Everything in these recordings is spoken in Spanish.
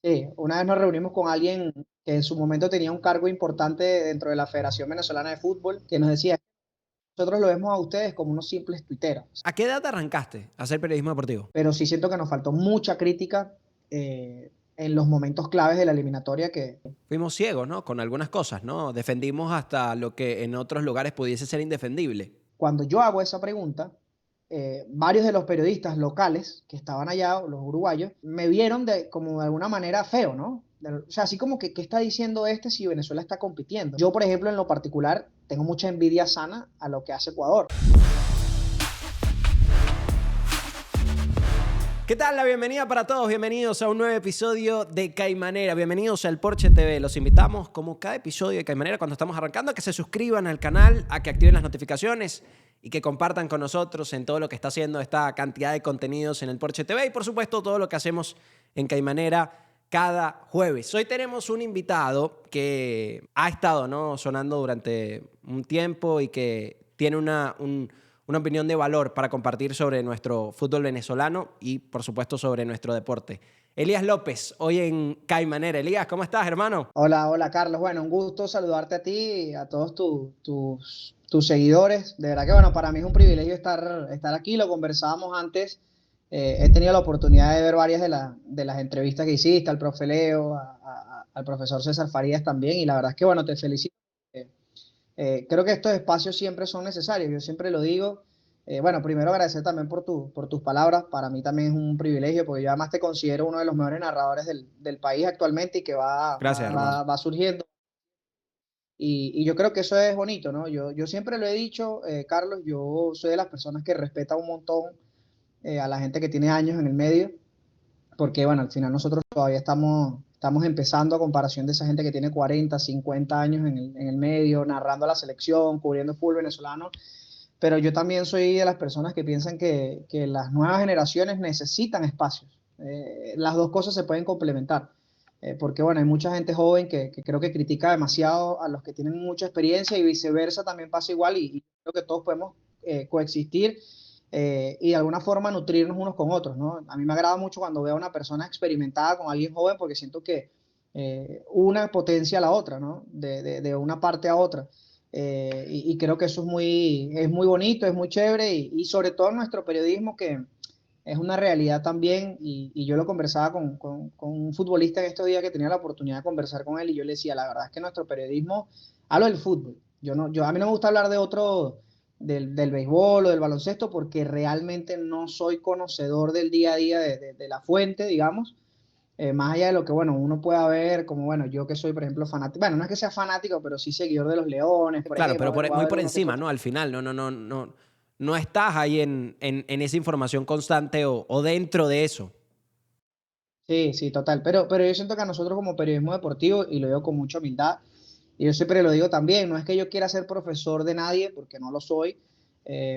Sí, una vez nos reunimos con alguien que en su momento tenía un cargo importante dentro de la Federación Venezolana de Fútbol, que nos decía, nosotros lo vemos a ustedes como unos simples tuiteros, ¿A qué edad arrancaste a hacer periodismo deportivo? pero sí siento que nos faltó mucha crítica en los momentos claves de la eliminatoria que Fuimos ciegos, ¿no? Con algunas cosas, ¿no? Defendimos hasta lo que en otros lugares pudiese ser indefendible. cuando yo hago esa pregunta, varios de los periodistas locales que estaban allá, los uruguayos, me vieron como de alguna manera feo, ¿no? O sea, así como que, ¿qué está diciendo este si Venezuela está compitiendo? Yo, por ejemplo, en lo particular, tengo mucha envidia sana a lo que hace Ecuador. ¿Qué tal? La bienvenida para todos. Bienvenidos a un nuevo episodio de Caimanera. Bienvenidos al Porche TV. Los invitamos, como cada episodio de Caimanera, cuando estamos arrancando, a que se suscriban al canal, a que activen las notificaciones y que compartan con nosotros en todo lo que está haciendo esta cantidad de contenidos en el Porche TV y, por supuesto, todo lo que hacemos en Caimanera cada jueves. Hoy tenemos un invitado que ha estado, ¿no?, sonando durante un tiempo y que tiene una opinión de valor para compartir sobre nuestro fútbol venezolano y, por supuesto, sobre nuestro deporte. Elías López, hoy en Caimanera. Elías, ¿cómo estás, hermano? Hola, hola Carlos. Bueno, un gusto saludarte a ti y a todos tus seguidores. De verdad que, bueno, para mí es un privilegio estar aquí. Lo conversábamos antes. He tenido la oportunidad de ver varias de las entrevistas que hiciste, al profe Leo, al profesor César Farías también. Y la verdad es que, bueno, te felicito. Creo que estos espacios siempre son necesarios, yo siempre lo digo. Bueno, primero agradecer también por tus palabras, para mí también es un privilegio, porque yo además te considero uno de los mejores narradores del país actualmente y que Gracias, hermano. va surgiendo. Y yo creo que eso es bonito, ¿no? Yo siempre lo he dicho, Carlos, yo soy de las personas que respeta un montón a la gente que tiene años en el medio, porque bueno, al final nosotros todavía estamos empezando a comparación de esa gente que tiene 40, 50 años en el medio, narrando a la selección, cubriendo el fútbol venezolano, pero yo también soy de las personas que piensan que las nuevas generaciones necesitan espacios. Las dos cosas se pueden complementar, porque bueno, hay mucha gente joven que creo que critica demasiado a los que tienen mucha experiencia y viceversa también pasa igual y creo que todos podemos coexistir y de alguna forma nutrirnos unos con otros, ¿no? A mí me agrada mucho cuando veo a una persona experimentada con alguien joven porque siento que una potencia a la otra, ¿no? De una parte a otra. Y creo que eso es muy bonito, es muy chévere y sobre todo en nuestro periodismo que es una realidad también y yo lo conversaba con un futbolista en estos días que tenía la oportunidad de conversar con él y yo le decía, la verdad es que nuestro periodismo, hablo del fútbol, a mí no me gusta hablar de otro, del béisbol o del baloncesto porque realmente no soy conocedor del día a día de la fuente, digamos, más allá de lo que, bueno, uno pueda ver, como, bueno, yo que soy, por ejemplo, fanático, bueno, no es que sea fanático, pero sí seguidor de los Leones, por Claro, ejemplo, pero a ver, voy a muy ver por uno que otro. encima, ¿no? Al final, no estás ahí en esa información constante o dentro de eso. Sí, sí, total, pero yo siento que a nosotros como periodismo deportivo, y lo digo con mucha humildad, y yo siempre lo digo también, no es que yo quiera ser profesor de nadie, porque no lo soy,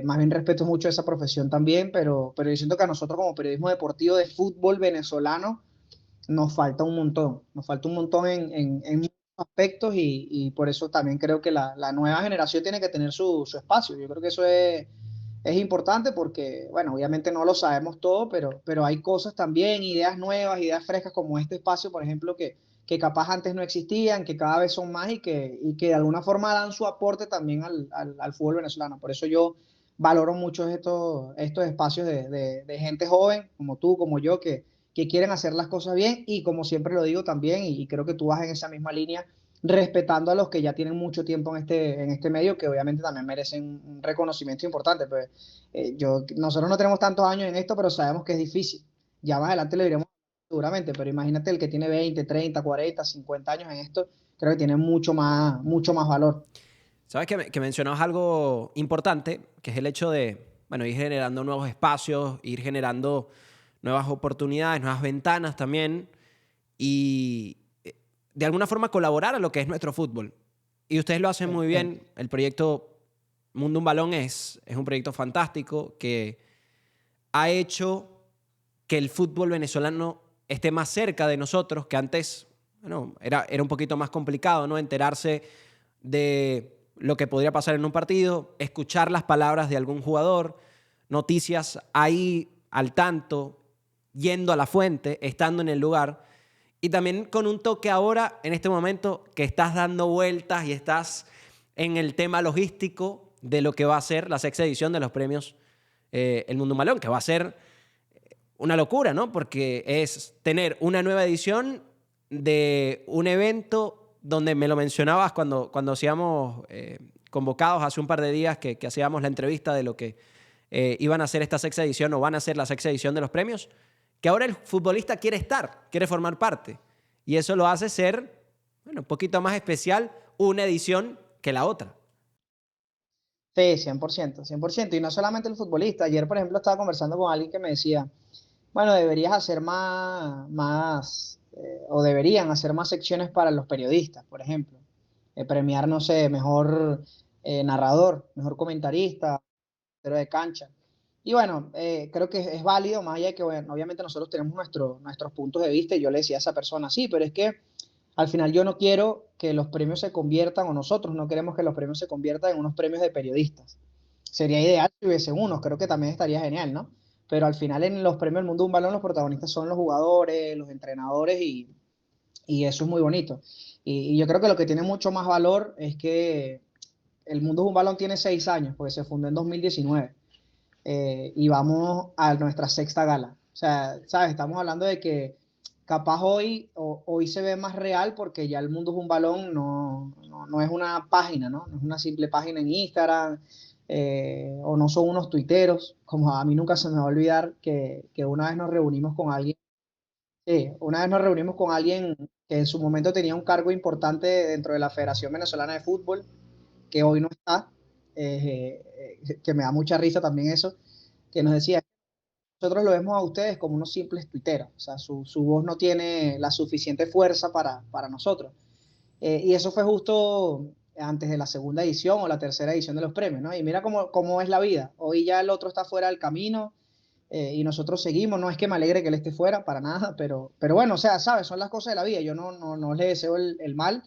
más bien respeto mucho esa profesión también, pero yo siento que a nosotros como periodismo deportivo de fútbol venezolano, nos falta un montón en muchos aspectos y por eso también creo que la nueva generación tiene que tener su espacio. Yo creo que eso es importante porque, bueno, obviamente no lo sabemos todo, pero hay cosas también, ideas nuevas, ideas frescas como este espacio, por ejemplo, que capaz antes no existían, que cada vez son más y que de alguna forma dan su aporte también al fútbol venezolano. Por eso yo valoro mucho estos espacios de gente joven, como tú, como yo, que quieren hacer las cosas bien y como siempre lo digo también, y creo que tú vas en esa misma línea, respetando a los que ya tienen mucho tiempo en este medio, que obviamente también merecen un reconocimiento importante. Pues, nosotros no tenemos tantos años en esto, pero sabemos que es difícil. Ya más adelante le diremos seguramente, pero imagínate el que tiene 20, 30, 40, 50 años en esto, creo que tiene mucho más valor. Sabes que mencionabas algo importante, que es el hecho de, bueno, ir generando nuevos espacios, ir generando nuevas oportunidades, nuevas ventanas también, y de alguna forma colaborar a lo que es nuestro fútbol. Y ustedes lo hacen muy Perfecto. bien. El proyecto Mundo Un Balón es un proyecto fantástico que ha hecho que el fútbol venezolano esté más cerca de nosotros, que antes, bueno, era un poquito más complicado, ¿no? Enterarse de lo que podría pasar en un partido, escuchar las palabras de algún jugador, noticias ahí al tanto, yendo a la fuente, estando en el lugar. Y también con un toque ahora, en este momento, que estás dando vueltas y estás en el tema logístico de lo que va a ser la sexta edición de los premios El Mundo Malón, que va a ser una locura, ¿no? Porque es tener una nueva edición de un evento donde me lo mencionabas cuando hacíamos convocados hace un par de días que hacíamos la entrevista de lo que iban a hacer esta sexta edición o van a ser la sexta edición de los premios, que ahora el futbolista quiere estar, quiere formar parte. Y eso lo hace ser, bueno, un poquito más especial una edición que la otra. Sí, 100%, 100%. Y no solamente el futbolista. Ayer, por ejemplo, estaba conversando con alguien que me decía, bueno, deberías hacer o deberían hacer más secciones para los periodistas, por ejemplo. Premiar, no sé, mejor narrador, mejor comentarista, pero de cancha. Y bueno, creo que es válido, más allá de que, bueno, obviamente nosotros tenemos nuestros puntos de vista, y yo le decía a esa persona, sí, pero es que al final yo no quiero que los premios se conviertan, o nosotros no queremos que los premios se conviertan en unos premios de periodistas. Sería ideal si hubiese unos, creo que también estaría genial, ¿no? Pero al final en los premios del mundo de un balón los protagonistas son los jugadores, los entrenadores, y eso es muy bonito. Y yo creo que lo que tiene mucho más valor es que el mundo de un balón tiene 6 años, porque se fundó en 2019, y vamos a nuestra sexta gala. O sea, ¿sabes? Estamos hablando de que capaz hoy se ve más real porque ya el mundo es un balón, no es una página, ¿no? No es una simple página en Instagram, o no son unos tuiteros, como a mí nunca se me va a olvidar que una vez nos reunimos con alguien, una vez nos reunimos con alguien que en su momento tenía un cargo importante dentro de la Federación Venezolana de Fútbol, que hoy no está, que me da mucha risa también eso, que nos decía, nosotros lo vemos a ustedes como unos simples tuiteros, o sea, su voz no tiene la suficiente fuerza para nosotros. Y eso fue justo antes de la segunda edición o la tercera edición de los premios, ¿no? Y mira cómo es la vida. Hoy ya el otro está fuera del camino, y nosotros seguimos. No es que me alegre que él esté fuera, para nada, pero bueno, o sea, ¿sabes? Son las cosas de la vida. Yo no le deseo el mal,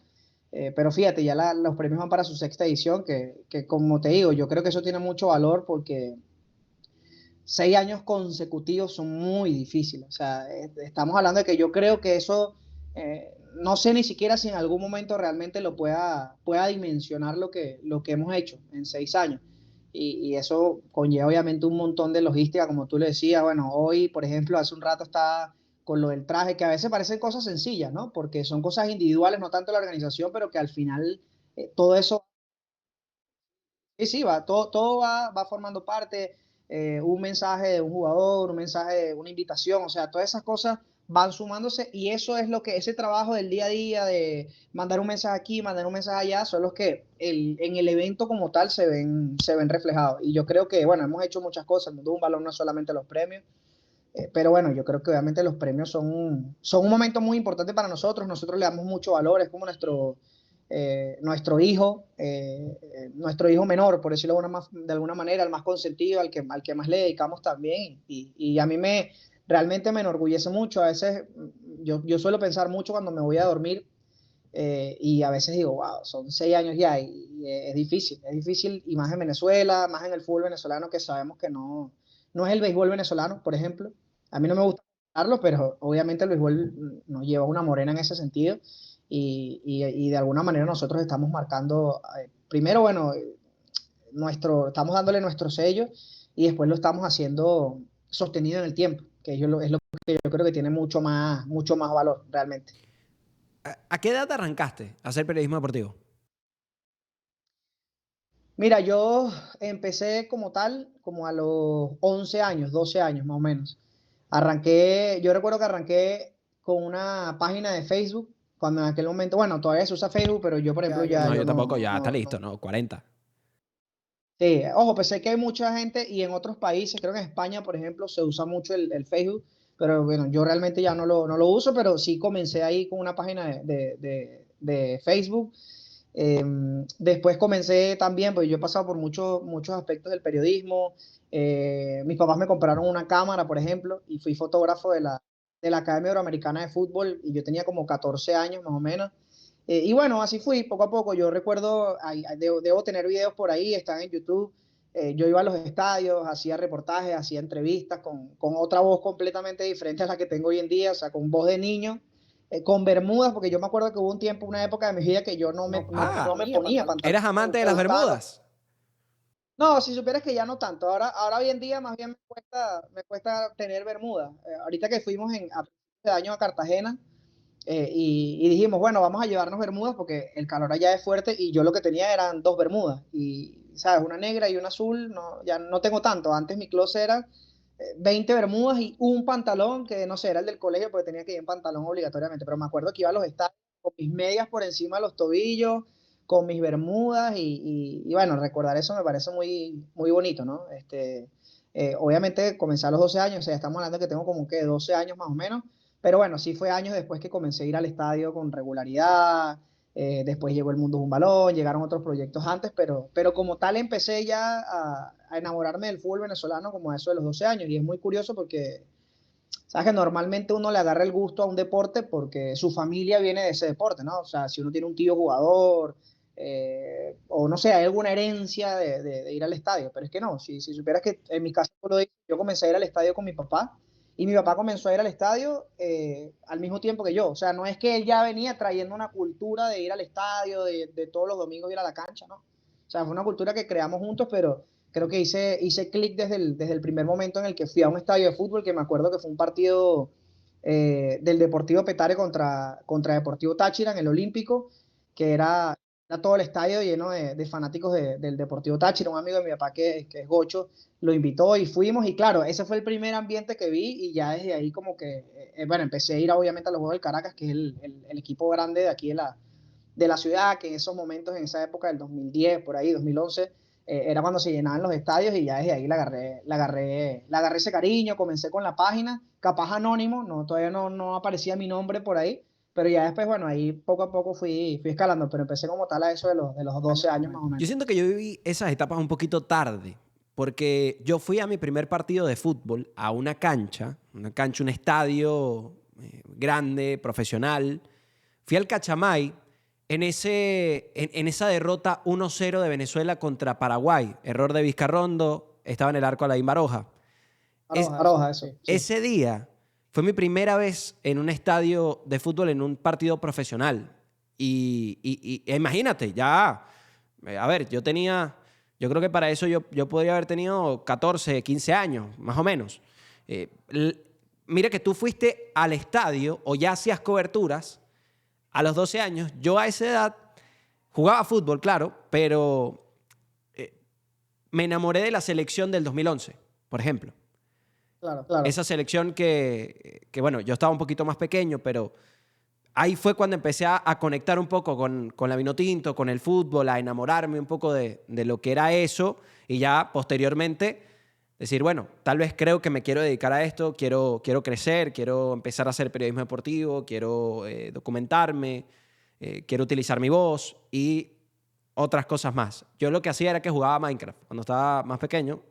pero fíjate, ya los premios van para su sexta edición, que como te digo, yo creo que eso tiene mucho valor porque 6 años consecutivos son muy difíciles. O sea, estamos hablando de que yo creo que eso, no sé ni siquiera si en algún momento realmente pueda dimensionar lo que hemos hecho en 6 años. Y eso conlleva obviamente un montón de logística, como tú le decías. Bueno, hoy, por ejemplo, hace un rato estaba con lo del traje, que a veces parecen cosas sencillas, ¿no? Porque son cosas individuales, no tanto la organización, pero que al final todo eso. Sí, sí, todo va formando parte, un mensaje de un jugador, un mensaje de una invitación, o sea, todas esas cosas van sumándose, y eso es lo que, ese trabajo del día a día de mandar un mensaje aquí, mandar un mensaje allá, son los que en el evento como tal se ven reflejados. Y yo creo que, bueno, hemos hecho muchas cosas, el mundo de un balón no es solamente los premios, pero bueno, yo creo que obviamente los premios son un momento muy importante para nosotros le damos mucho valor, es como nuestro hijo menor, por decirlo de alguna manera, el más consentido, al que más le dedicamos también, y a mí realmente me enorgullece mucho. A veces yo suelo pensar mucho cuando me voy a dormir, y a veces digo, wow, son 6 años ya, y es difícil, y más en Venezuela, más en el fútbol venezolano, que sabemos que no es el béisbol venezolano, por ejemplo. A mí no me gusta hablarlo, pero obviamente el béisbol nos lleva una morena en ese sentido, y de alguna manera nosotros estamos marcando, primero, bueno, estamos dándole nuestro sello, y después lo estamos haciendo sostenido en el tiempo, que es lo que yo creo que tiene mucho más valor realmente. ¿A qué edad arrancaste a hacer periodismo deportivo? Mira, yo empecé como tal, como a los 11 años, 12 años más o menos. Yo recuerdo que arranqué con una página de Facebook, cuando en aquel momento, bueno, todavía se usa Facebook, pero yo, por ejemplo, ya No, yo yo tampoco, no, ya está no, listo, no. ¿no? 40. Sí, ojo, pensé que hay mucha gente, y en otros países, creo que en España, por ejemplo, se usa mucho el Facebook, pero bueno, yo realmente ya no lo uso, pero sí comencé ahí con una página de Facebook. Después comencé también, pues yo he pasado por muchos aspectos del periodismo. Mis papás me compraron una cámara, por ejemplo, y fui fotógrafo de la Academia Euroamericana de Fútbol, y yo tenía como 14 años más o menos. Y bueno, así fui poco a poco. Yo recuerdo, debo tener videos por ahí, están en YouTube. Yo iba a los estadios, hacía reportajes, hacía entrevistas con otra voz completamente diferente a la que tengo hoy en día, o sea, con voz de niño, con bermudas, porque yo me acuerdo que hubo un tiempo, una época de mi vida que yo no Ah, me ponía pantalón. ¿eras amante de Me las gustaba. bermudas? No, si supieras que ya no tanto. Ahora hoy en día más bien me cuesta tener bermuda. Ahorita que fuimos a principios de año a Cartagena, y dijimos, bueno, vamos a llevarnos bermudas porque el calor allá es fuerte y yo lo que tenía eran dos bermudas y, ¿sabes? Una negra y una azul, no, ya no tengo tanto. Antes mi closet era 20 bermudas y un pantalón que, no sé, era el del colegio porque tenía que ir en pantalón obligatoriamente, pero me acuerdo que iba a los estadios con mis medias por encima de los tobillos, con mis bermudas y bueno, recordar eso me parece muy, muy bonito, ¿no? Obviamente comencé a los 12 años, o sea, estamos hablando que tengo como que 12 años más o menos, pero bueno, sí fue años después que comencé a ir al estadio con regularidad. Después llegó El Mundo es un Balón, llegaron otros proyectos antes, pero como tal empecé ya a enamorarme del fútbol venezolano como a eso de los 12 años. Y es muy curioso porque, sabes que normalmente uno le agarra el gusto a un deporte porque su familia viene de ese deporte, ¿no? O sea, si uno tiene un tío jugador, o no sé, hay alguna herencia de ir al estadio, pero es que no, si supieras que en mi caso yo comencé a ir al estadio con mi papá y mi papá comenzó a ir al estadio al mismo tiempo que yo, o sea, no es que él ya venía trayendo una cultura de ir al estadio, de todos los domingos ir a la cancha, ¿no? O sea, fue una cultura que creamos juntos, pero creo que hice clic desde el primer momento en el que fui a un estadio de fútbol, que me acuerdo que fue un partido del Deportivo Petare contra Deportivo Táchira en el Olímpico, que era todo el estadio lleno de fanáticos del Deportivo Táchira. Un amigo de mi papá que es gocho lo invitó y fuimos y claro, ese fue el primer ambiente que vi y ya desde ahí como que, bueno, empecé a ir obviamente a los Juegos del Caracas, que es el equipo grande de aquí de la ciudad, que en esos momentos, en esa época del 2010, por ahí, 2011, era cuando se llenaban los estadios y ya desde ahí le agarré ese cariño, comencé con la página, capaz anónimo, no, todavía no aparecía mi nombre por ahí, pero ya después, bueno, ahí poco a poco fui escalando, pero empecé como tal a eso de los 12 años más o Yo menos. siento que yo viví esas etapas un poquito tarde, porque yo fui a mi primer partido de fútbol a una cancha, un estadio grande, profesional. Fui al Cachamay en esa derrota 1-0 de Venezuela contra Paraguay. Error de Vizcarrondo, estaba en el arco Alain Baroja. Es, Aroja, eso, sí. ese día fue mi primera vez en un estadio de fútbol, en un partido profesional. E imagínate, ya, a ver, yo creo que para eso yo podría haber tenido 14, 15 años, más o menos. Eh, l- Mira que tú fuiste al estadio o ya hacías coberturas a los 12 años. Yo a esa edad jugaba fútbol, claro, pero me enamoré de la selección del 2011, por ejemplo. Claro. Esa selección bueno, yo estaba un poquito más pequeño, pero ahí fue cuando empecé a conectar un poco con la Vinotinto, con el fútbol, a enamorarme un poco de lo que era eso y ya posteriormente decir, bueno, tal vez creo que me quiero dedicar a esto, quiero crecer, quiero empezar a hacer periodismo deportivo, quiero documentarme, quiero utilizar mi voz y otras cosas más. Yo lo que hacía era que jugaba Minecraft. Cuando estaba más pequeño,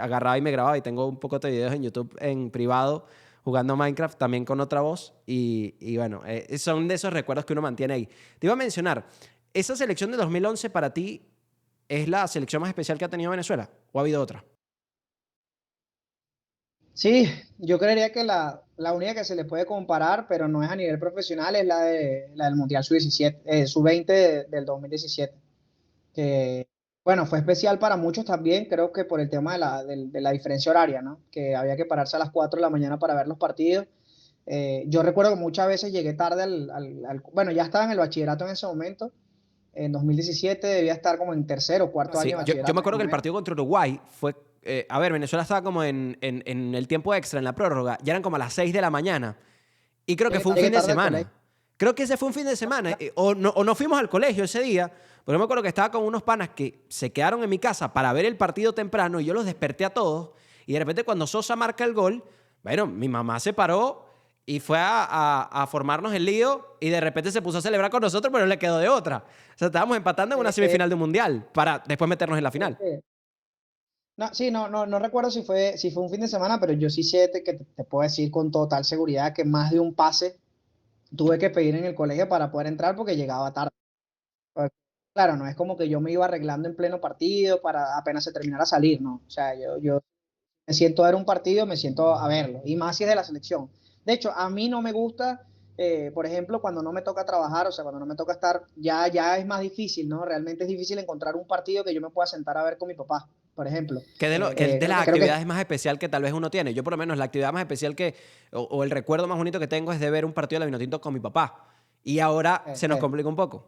agarraba y me grababa y tengo un poco de videos en YouTube en privado jugando Minecraft también con otra voz y bueno, son de esos recuerdos que uno mantiene ahí. Te iba a mencionar, ¿esa selección de 2011 para ti es la selección más especial que ha tenido Venezuela o ha habido otra? Sí, yo creería que la única que se le puede comparar, pero no es a nivel profesional, es la del Mundial Sub-17, Sub-20 del 2017, que, bueno, fue especial para muchos también, creo que por el tema de la diferencia horaria, ¿no? Que había que pararse a las 4 de la mañana para ver los partidos. Yo recuerdo que muchas veces llegué tarde bueno, ya estaba en el bachillerato en ese momento, en 2017 debía estar como en tercero o cuarto Sí, año de yo me bachillerato más acuerdo o que el menos. partido contra Uruguay fue. A ver, Venezuela estaba como en el tiempo extra, en la prórroga, ya eran como a las 6 de la mañana. Y creo que fue un fin Llegué de tarde al colegio. semana. Creo que ese fue un fin de semana. O no fuimos al colegio ese día. Pero yo me acuerdo que estaba con unos panas que se quedaron en mi casa para ver el partido temprano y yo los desperté a todos. Y de repente cuando Sosa marca el gol, bueno, mi mamá se paró y fue a formarnos el lío y de repente se puso a celebrar con nosotros, pero no le quedó de otra. O sea, estábamos empatando en una Eh, semifinal de un mundial para después meternos en la final. eh, No, sí, no recuerdo si fue un fin de semana, pero yo sí sé que te puedo decir con total seguridad que más de un pase tuve que pedir en el colegio para poder entrar porque llegaba tarde. Pues, claro, no es como que yo me iba arreglando en pleno partido para apenas se terminara a salir, no. O sea, yo me siento a ver un partido, me siento a verlo, y más si es de la selección. De hecho, a mí no me gusta por ejemplo, cuando no me toca trabajar, o sea, cuando no me toca estar, ya es más difícil, ¿no? Realmente es difícil encontrar un partido que yo me pueda sentar a ver con mi papá, por ejemplo. Que es de las Creo que actividades más especial que tal vez uno tiene. Yo por lo menos la actividad más especial o el recuerdo más bonito que tengo es de ver un partido de la Vinotinto con mi papá. Y ahora se nos eh, complica un poco.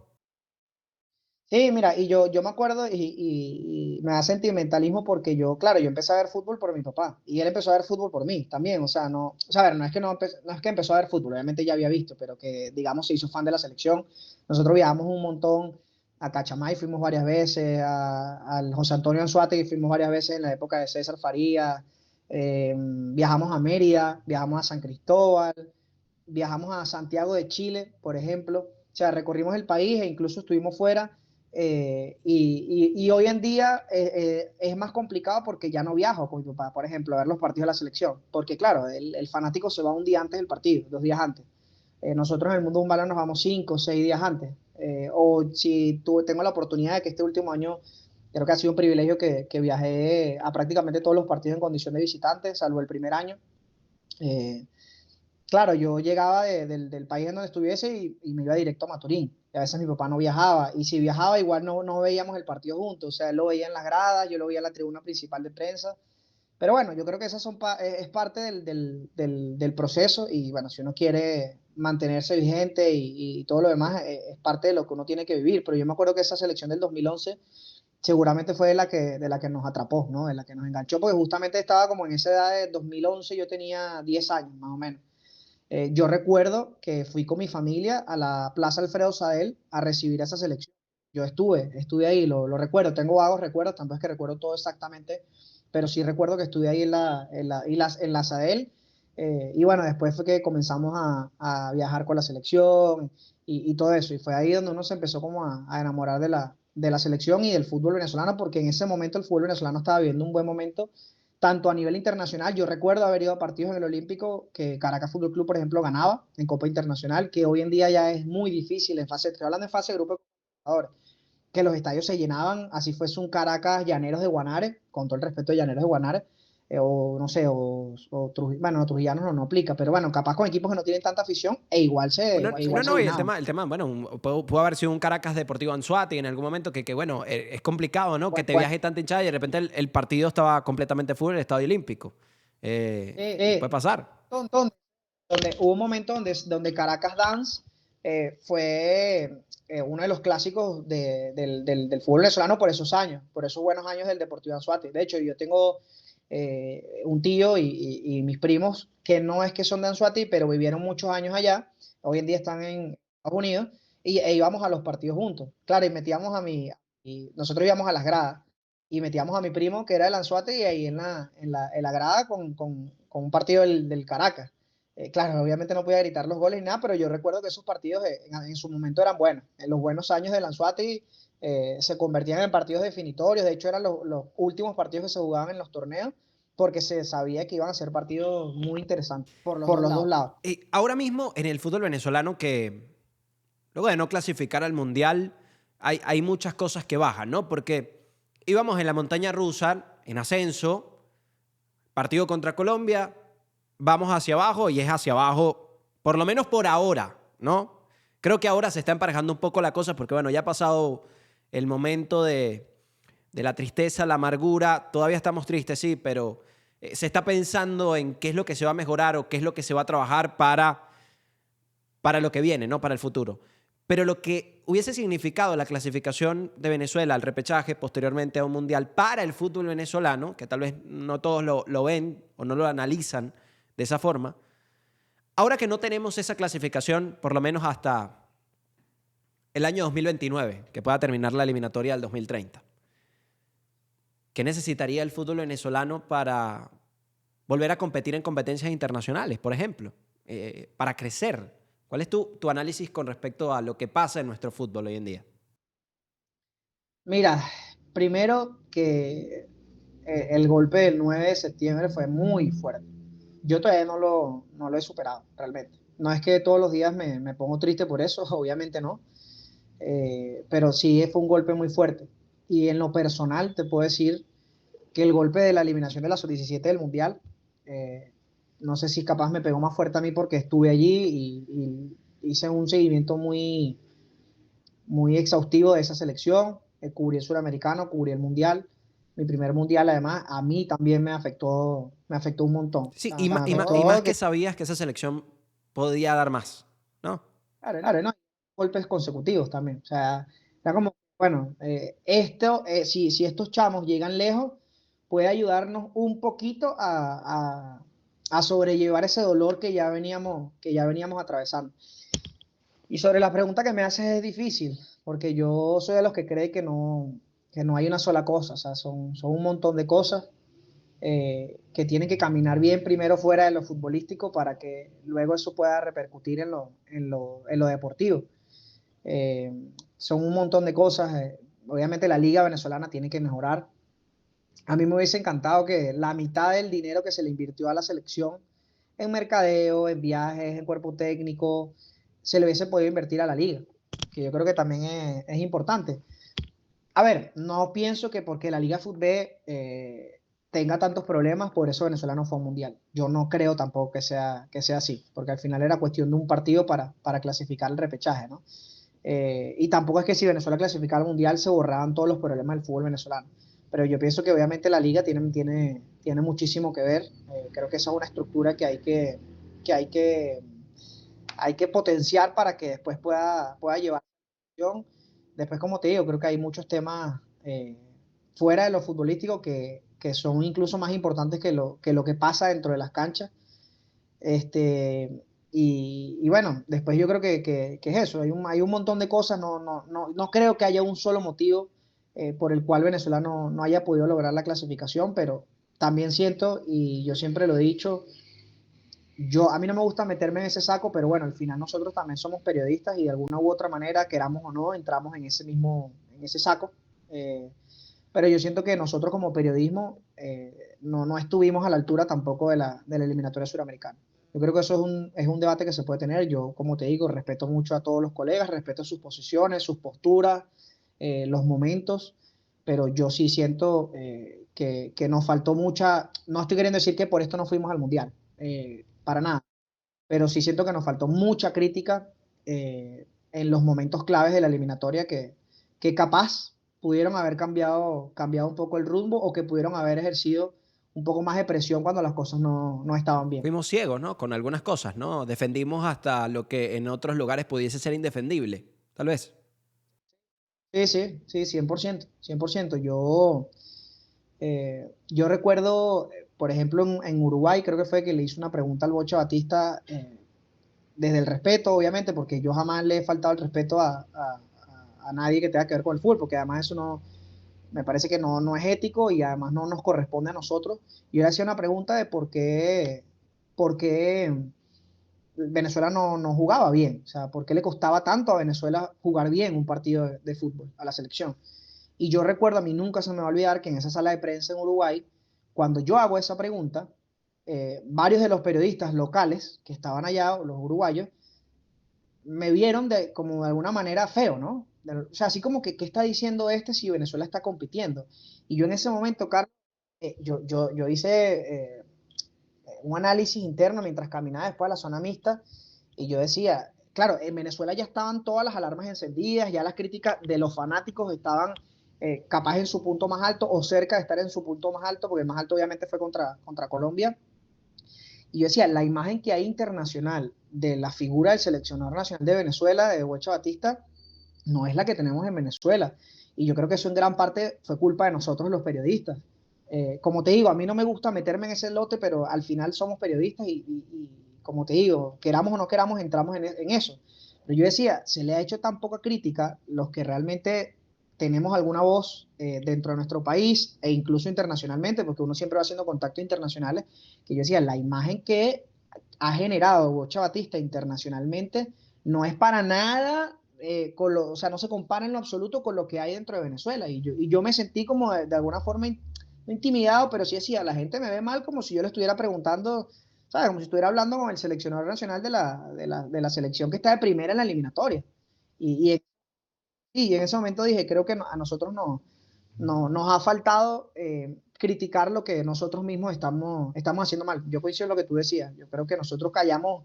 sí, mira, y yo me acuerdo y me da sentimentalismo porque yo, claro, yo empecé a ver fútbol por mi papá y él empezó a ver fútbol por mí también, o sea, no, o sea, a ver, no es que empezó a ver fútbol, obviamente ya había visto, pero que, digamos, se hizo fan de la selección. Nosotros viajamos un montón a Cachamay, fuimos varias veces, al José Antonio Anzoátegui fuimos varias veces en la época de César Faría, viajamos a Mérida, viajamos a San Cristóbal, viajamos a Santiago de Chile, por ejemplo, o sea, recorrimos el país e incluso estuvimos fuera. Y hoy en día es más complicado porque ya no viajo con mi papá, por ejemplo, a ver los partidos de la selección, porque claro, el fanático se va un día antes del partido, 2 días antes. Nosotros en el mundo de un balón nos vamos 5 o 6 días antes. O si tengo la oportunidad de que este último año, creo que ha sido un privilegio que viajé a prácticamente todos los partidos en condición de visitante, salvo el primer año. Eh, Claro, yo llegaba del país en donde estuviese y me iba directo a Maturín. Y a veces mi papá no viajaba. Y si viajaba, igual no veíamos el partido juntos. O sea, él lo veía en las gradas, yo lo veía en la tribuna principal de prensa. Pero bueno, yo creo que esas es parte del proceso. Y bueno, si uno quiere mantenerse vigente y todo lo demás, es parte de lo que uno tiene que vivir. Pero yo me acuerdo que esa selección del 2011 seguramente fue de la que nos atrapó, ¿no? De la que nos enganchó, porque justamente estaba como en esa edad de 2011, yo tenía 10 años más o menos. Yo recuerdo que fui con mi familia a la Plaza Alfredo Sadel a recibir esa selección. Yo estuve ahí, lo recuerdo, tengo vagos recuerdos, tampoco es que recuerdo todo exactamente, pero sí recuerdo que estuve ahí en la Sadel. Y bueno, después fue que comenzamos a viajar con la selección y todo eso. Y fue ahí donde uno se empezó como a enamorar de la selección y del fútbol venezolano, porque en ese momento el fútbol venezolano estaba viviendo un buen momento tanto a nivel internacional. Yo recuerdo haber ido a partidos en el Olímpico que Caracas Fútbol Club, por ejemplo, ganaba en Copa Internacional, que hoy en día ya es muy difícil estoy hablando en fase de grupo ahora, que los estadios se llenaban, así fuese un Caracas Llaneros de Guanare, con todo el respeto de Llaneros de Guanare, o no sé, bueno, no, Trujillanos no aplica, pero bueno, capaz con equipos que no tienen tanta afición, No, igual se no, y llenaban. el tema, bueno, pudo haber sido un Caracas Deportivo Anzoátegui en algún momento bueno, es complicado, ¿no? Que Bueno, te bueno, viaje tanta hinchada y de repente el partido estaba completamente full, el Estadio Olímpico. Puede pasar. donde, donde hubo un momento donde Caracas Dance fue uno de los clásicos del fútbol venezolano por esos años, por esos buenos años del Deportivo Anzoátegui. De hecho, yo tengo un tío y mis primos que no es que son de Anzoátegui, pero vivieron muchos años allá. Hoy en día están en Estados Unidos e íbamos a los partidos juntos. Claro, y nosotros íbamos a las gradas y metíamos a mi primo que era del Anzoátegui y ahí en la grada con un partido del Caracas. Claro, obviamente no podía gritar los goles ni nada, pero yo recuerdo que esos partidos en su momento eran buenos. En los buenos años del Anzoátegui se convertían en partidos definitorios. De hecho, eran los últimos partidos que se jugaban en los torneos porque se sabía que iban a ser partidos muy interesantes por los por dos los dos lados. lados. Ahora mismo en el fútbol venezolano luego de no clasificar al Mundial, hay muchas cosas que bajan, ¿no? Porque íbamos en la montaña rusa, en ascenso, partido contra Colombia, vamos hacia abajo y es hacia abajo, por lo menos por ahora, ¿no? Creo que ahora se está emparejando un poco la cosa porque, bueno, ya ha pasado el momento de la tristeza, la amargura. Todavía estamos tristes, sí, pero se está pensando en qué es lo que se va a mejorar o qué es lo que se va a trabajar para lo que viene, ¿no? Para el futuro. Pero lo que hubiese significado la clasificación de Venezuela al repechaje, posteriormente a un mundial para el fútbol venezolano, que tal vez no todos lo ven o no lo analizan de esa forma, ahora que no tenemos esa clasificación, por lo menos hasta el año 2029, que pueda terminar la eliminatoria del 2030, ¿qué necesitaría el fútbol venezolano para volver a competir en competencias internacionales, por ejemplo? Para crecer. ¿Cuál es tu análisis con respecto a lo que pasa en nuestro fútbol hoy en día? Mira, primero que el golpe del 9 de septiembre fue muy fuerte. Yo todavía no lo he superado, realmente. No es que todos los días me pongo triste por eso, obviamente no, pero sí fue un golpe muy fuerte. Y en lo personal te puedo decir que el golpe de la eliminación de la sub-17 del Mundial, no sé si capaz me pegó más fuerte a mí porque estuve allí hice un seguimiento muy exhaustivo de esa selección, cubrí el suramericano, cubrí el mundial. Mi primer mundial, además, a mí también me afectó un montón. O Sí, sea, y, me y más afectó que que, sabías que esa selección podía dar más, ¿no? claro, ¿no? Golpes consecutivos también. O sea, era como, bueno, esto, si estos chamos llegan lejos, puede ayudarnos un poquito a sobrellevar ese dolor que ya veníamos atravesando. Y sobre la pregunta que me haces es difícil, porque yo soy de los que cree que no hay una sola cosa, o sea, son un montón de cosas que tienen que caminar bien primero fuera de lo futbolístico para que luego eso pueda repercutir en lo deportivo. Eh, Son un montón de cosas. Obviamente la liga venezolana tiene que mejorar. A mí me hubiese encantado que la mitad del dinero que se le invirtió a la selección en mercadeo, en viajes, en cuerpo técnico, se le hubiese podido invertir a la liga, que yo creo que también es importante. A ver, no pienso que porque la Liga Fútbol tenga tantos problemas, por eso Venezuela no fue a un mundial. Yo no creo tampoco que sea así, porque al final era cuestión de un partido para clasificar el repechaje, ¿no? Y tampoco es que si Venezuela clasificaba al mundial se borraban todos los problemas del fútbol venezolano. Pero yo pienso que obviamente la liga tiene muchísimo que ver. Creo que esa es una estructura que hay que potenciar para que después pueda llevar. Después, como te digo, creo que hay muchos temas fuera de lo futbolístico que son incluso más importantes que lo que pasa dentro de las canchas. Y bueno, después yo creo que es eso, hay un montón de cosas, no creo que haya un solo motivo por el cual Venezuela no haya podido lograr la clasificación, pero también siento, y yo siempre lo he dicho, a mí no me gusta meterme en ese saco, pero bueno, al final nosotros también somos periodistas y de alguna u otra manera, queramos o no, entramos en ese saco. Eh, pero yo siento que nosotros como periodismo no estuvimos a la altura tampoco de la eliminatoria suramericana. Yo creo que eso es un debate que se puede tener. Yo, como te digo, respeto mucho a todos los colegas, respeto sus posiciones, sus posturas, los momentos, pero yo sí siento que nos faltó mucha, no estoy queriendo decir que por esto no fuimos al Mundial, para nada, pero sí siento que nos faltó mucha crítica en los momentos claves de la eliminatoria que capaz pudieron haber cambiado un poco el rumbo o que pudieron haber ejercido un poco más de presión cuando las cosas no estaban bien. Fuimos ciegos, ¿no? Con algunas cosas, ¿no? Defendimos hasta lo que en otros lugares pudiese ser indefendible, tal vez. Sí, 100%, 100%. Yo recuerdo, por ejemplo, en Uruguay, creo que fue que le hizo una pregunta al Bocha Batista, desde el respeto, obviamente, porque yo jamás le he faltado el respeto a nadie que tenga que ver con el fútbol, porque además eso me parece que no es ético y además no nos corresponde a nosotros. Yo le hacía una pregunta de por qué Venezuela no jugaba bien, o sea, por qué le costaba tanto a Venezuela jugar bien un partido de fútbol a la selección. Y yo recuerdo, a mí nunca se me va a olvidar que en esa sala de prensa en Uruguay, cuando yo hago esa pregunta, varios de los periodistas locales que estaban allá, los uruguayos, me vieron como de alguna manera feo, ¿no? O sea, así como que, ¿qué está diciendo este si Venezuela está compitiendo? Y yo en ese momento, Carlos, yo hice un análisis interno mientras caminaba después a la zona mixta y yo decía, claro, en Venezuela ya estaban todas las alarmas encendidas, ya las críticas de los fanáticos estaban capaz en su punto más alto o cerca de estar en su punto más alto, porque el más alto obviamente fue contra Colombia. Y yo decía, la imagen que hay internacional de la figura del seleccionador nacional de Venezuela, de Huecha Batista, no es la que tenemos en Venezuela. Y yo creo que eso en gran parte fue culpa de nosotros los periodistas. Como te digo, a mí no me gusta meterme en ese lote, pero al final somos periodistas y como te digo, queramos o no queramos, entramos en eso. Pero yo decía, se le ha hecho tan poca crítica los que realmente tenemos alguna voz dentro de nuestro país e incluso internacionalmente, porque uno siempre va haciendo contactos internacionales, que yo decía, la imagen que ha generado Bocha Batista internacionalmente no es para nada, o sea, no se compara en lo absoluto con lo que hay dentro de Venezuela. Y yo me sentí como de alguna forma no intimidado, pero sí decía, la gente me ve mal como si yo le estuviera preguntando, ¿sabes? Como si estuviera hablando con el seleccionador nacional de la selección que está de primera en la eliminatoria. Y, y, y en ese momento dije, creo que a nosotros nos ha faltado criticar lo que nosotros mismos estamos haciendo mal. Yo coincido en lo que tú decías. Yo creo que nosotros callamos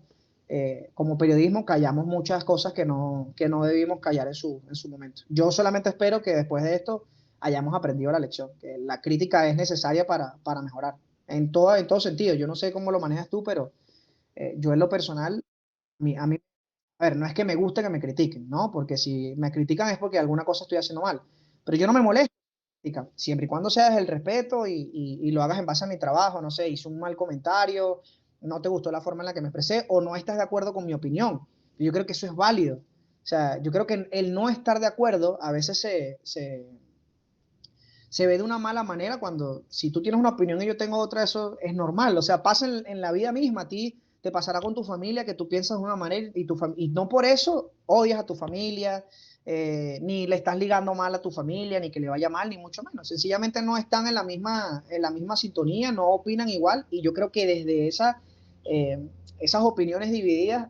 como periodismo callamos muchas cosas que no debimos callar en su momento. Yo solamente espero que después de esto hayamos aprendido la lección, que la crítica es necesaria para mejorar, en todo sentido. Yo no sé cómo lo manejas tú, pero yo en lo personal, a mí, a ver, no es que me guste que me critiquen, ¿no? Porque si me critican es porque alguna cosa estoy haciendo mal, pero yo no me molesto, siempre y cuando sea desde el respeto y lo hagas en base a mi trabajo, no sé, hice un mal comentario, no te gustó la forma en la que me expresé o no estás de acuerdo con mi opinión. Yo creo que eso es válido. O sea, yo creo que el no estar de acuerdo a veces se ve de una mala manera cuando si tú tienes una opinión y yo tengo otra, eso es normal. O sea, pasa en la vida misma, a ti te pasará con tu familia que tú piensas de una manera y no por eso odias a tu familia, ni le estás ligando mal a tu familia, ni que le vaya mal, ni mucho menos. Sencillamente no están en la misma sintonía, no opinan igual y yo creo que desde esas opiniones divididas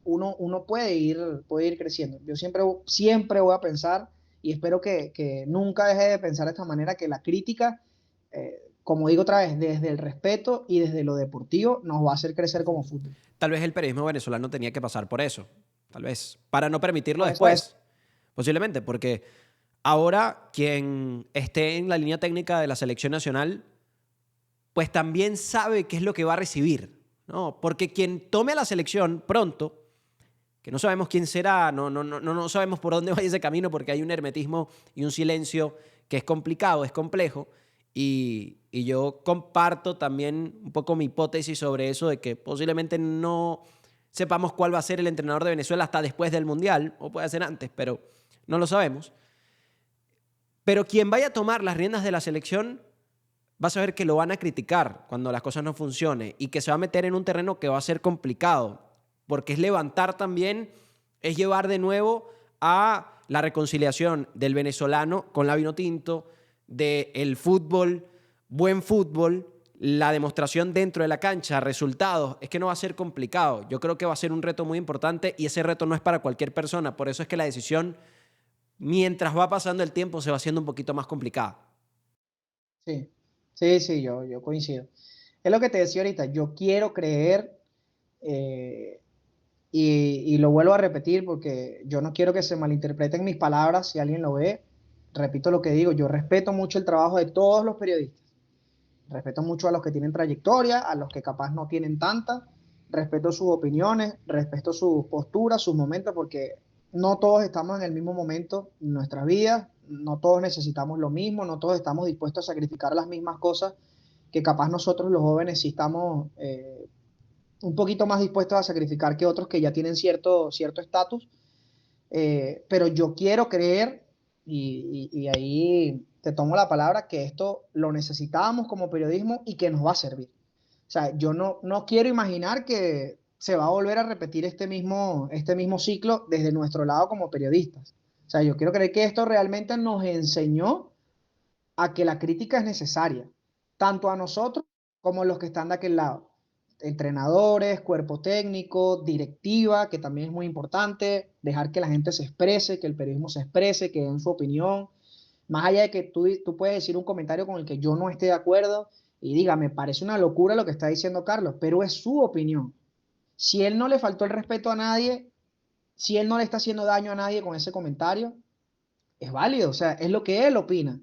uno puede ir creciendo. Yo siempre voy a pensar y espero que nunca deje de pensar de esta manera, que la crítica, como digo otra vez, desde el respeto y desde lo deportivo, nos va a hacer crecer como fútbol. Tal vez el periodismo venezolano tenía que pasar por eso. Tal vez. Para no permitirlo Pues, después. Posiblemente, porque ahora quien esté en la línea técnica de la selección nacional, pues también sabe qué es lo que va a recibir, ¿no? Porque quien tome a la selección pronto, que no sabemos quién será, no sabemos por dónde va ese camino porque hay un hermetismo y un silencio que es complicado, es complejo, y yo comparto también un poco mi hipótesis sobre eso de que posiblemente no sepamos cuál va a ser el entrenador de Venezuela hasta después del Mundial, o puede ser antes, pero no lo sabemos. Pero quien vaya a tomar las riendas de la selección va a saber que lo van a criticar cuando las cosas no funcionen y que se va a meter en un terreno que va a ser complicado, porque es levantar también, es llevar de nuevo a la reconciliación del venezolano con la vinotinto, del fútbol, buen fútbol, la demostración dentro de la cancha, resultados. Es que no va a ser complicado. Yo creo que va a ser un reto muy importante y ese reto no es para cualquier persona. Por eso es que la decisión, mientras va pasando el tiempo, se va haciendo un poquito más complicada. sí, sí, yo coincido. Es lo que te decía ahorita, yo quiero creer, eh, y lo vuelvo a repetir porque yo no quiero que se malinterpreten mis palabras si alguien lo ve. Repito lo que digo, yo respeto mucho el trabajo de todos los periodistas. Respeto mucho a los que tienen trayectoria, a los que capaz no tienen tanta. Respeto sus opiniones, respeto sus posturas, sus momentos, porque no todos estamos en el mismo momento en nuestras vidas, no todos necesitamos lo mismo, no todos estamos dispuestos a sacrificar las mismas cosas que capaz nosotros los jóvenes sí estamos un poquito más dispuestos a sacrificar que otros que ya tienen cierto estatus. Pero yo quiero creer, y ahí te tomo la palabra, que esto lo necesitábamos como periodismo y que nos va a servir. O sea, yo no quiero imaginar que se va a volver a repetir este mismo ciclo desde nuestro lado como periodistas. O sea, yo quiero creer que esto realmente nos enseñó a que la crítica es necesaria, tanto a nosotros como a los que están de aquel lado. Entrenadores, cuerpo técnico, directiva, que también es muy importante, dejar que la gente se exprese, que el periodismo se exprese, que den su opinión. Más allá de que tú puedes decir un comentario con el que yo no esté de acuerdo y diga, me parece una locura lo que está diciendo Carlos, pero es su opinión. Si él no le faltó el respeto a nadie, si él no le está haciendo daño a nadie con ese comentario, es válido, o sea, es lo que él opina.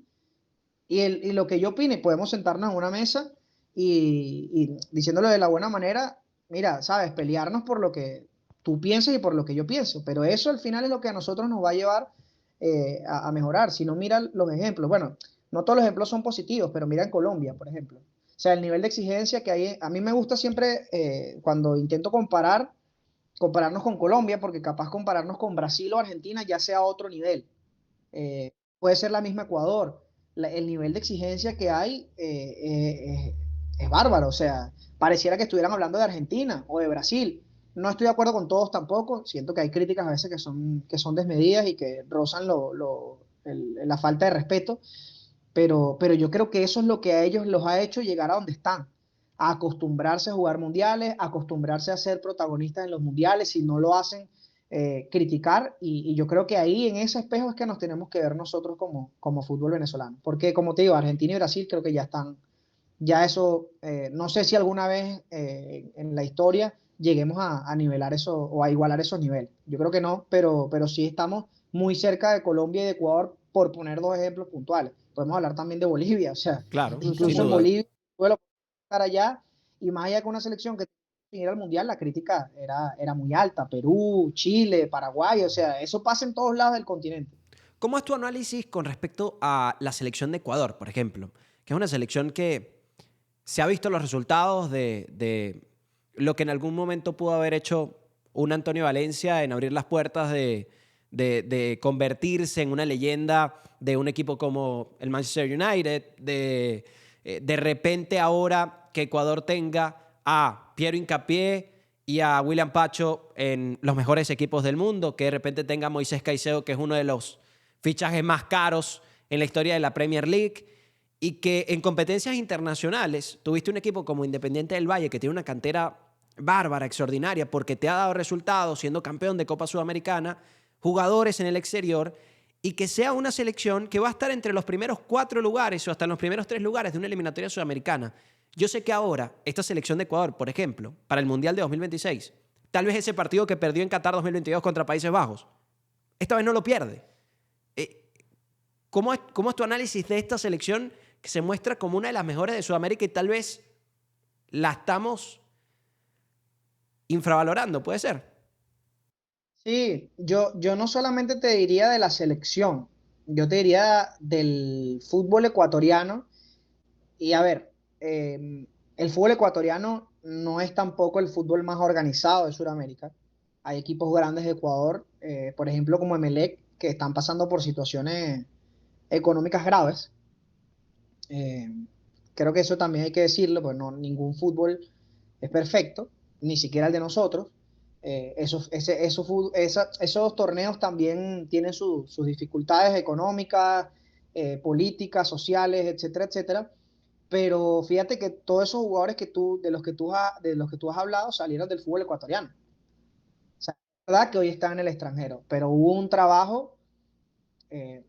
Y lo que yo opine, podemos sentarnos en una mesa y diciéndolo de la buena manera, mira, sabes, pelearnos por lo que tú piensas y por lo que yo pienso, pero eso al final es lo que a nosotros nos va a llevar a mejorar. Si no, mira los ejemplos. Bueno, no todos los ejemplos son positivos, pero mira en Colombia, por ejemplo. O sea, el nivel de exigencia que hay, a mí me gusta siempre cuando intento compararnos con Colombia, porque capaz compararnos con Brasil o Argentina ya sea otro nivel. Puede ser la misma Ecuador. El nivel de exigencia que hay es bárbaro. O sea, pareciera que estuvieran hablando de Argentina o de Brasil. No estoy de acuerdo con todos tampoco. Siento que hay críticas a veces que son desmedidas y que rozan la falta de respeto. Pero yo creo que eso es lo que a ellos los ha hecho llegar a donde están. A acostumbrarse a jugar mundiales, a acostumbrarse a ser protagonistas en los mundiales. Si no lo hacen, criticar y yo creo que ahí en ese espejo es que nos tenemos que ver nosotros como fútbol venezolano, porque como te digo, Argentina y Brasil creo que ya están, ya eso, no sé si alguna vez en la historia lleguemos a nivelar eso o a igualar esos niveles. Yo creo que no, pero sí estamos muy cerca de Colombia y de Ecuador, por poner dos ejemplos puntuales. Podemos hablar también de Bolivia, o sea, Claro, sin incluso en duda. Bolivia, puede estar allá, y más allá que una selección que ir al Mundial, la crítica era muy alta. Perú, Chile, Paraguay, o sea, eso pasa en todos lados del continente. ¿Cómo es tu análisis con respecto a la selección de Ecuador, por ejemplo? Que es una selección que se ha visto los resultados de lo que en algún momento pudo haber hecho un Antonio Valencia en abrir las puertas de convertirse en una leyenda de un equipo como el Manchester United, de repente ahora que Ecuador tenga a Piero Hincapié y a William Pacho en los mejores equipos del mundo, que de repente tenga a Moisés Caicedo, que es uno de los fichajes más caros en la historia de la Premier League, y que en competencias internacionales tuviste un equipo como Independiente del Valle que tiene una cantera bárbara, extraordinaria, porque te ha dado resultados siendo campeón de Copa Sudamericana, jugadores en el exterior, y que sea una selección que va a estar entre los primeros 4 lugares o hasta en los primeros 3 lugares de una eliminatoria sudamericana. Yo sé que ahora esta selección de Ecuador, por ejemplo, para el Mundial de 2026, tal vez ese partido que perdió en Qatar 2022 contra Países Bajos, esta vez no lo pierde. ¿Cómo es tu análisis de esta selección que se muestra como una de las mejores de Sudamérica y tal vez la estamos infravalorando? ¿Puede ser? Sí, yo no solamente te diría de la selección, yo te diría del fútbol ecuatoriano. Y a ver, el fútbol ecuatoriano no es tampoco el fútbol más organizado de Sudamérica. Hay equipos grandes de Ecuador, por ejemplo como Emelec, que están pasando por situaciones económicas graves. Eh, Creo que eso también hay que decirlo, pues no, ningún fútbol es perfecto, ni siquiera el de nosotros. Esos torneos también tienen sus dificultades económicas, políticas, sociales, etcétera, etcétera. Pero fíjate que todos esos jugadores de los que tú has hablado salieron del fútbol ecuatoriano. O sea, es verdad que hoy están en el extranjero, pero hubo un trabajo.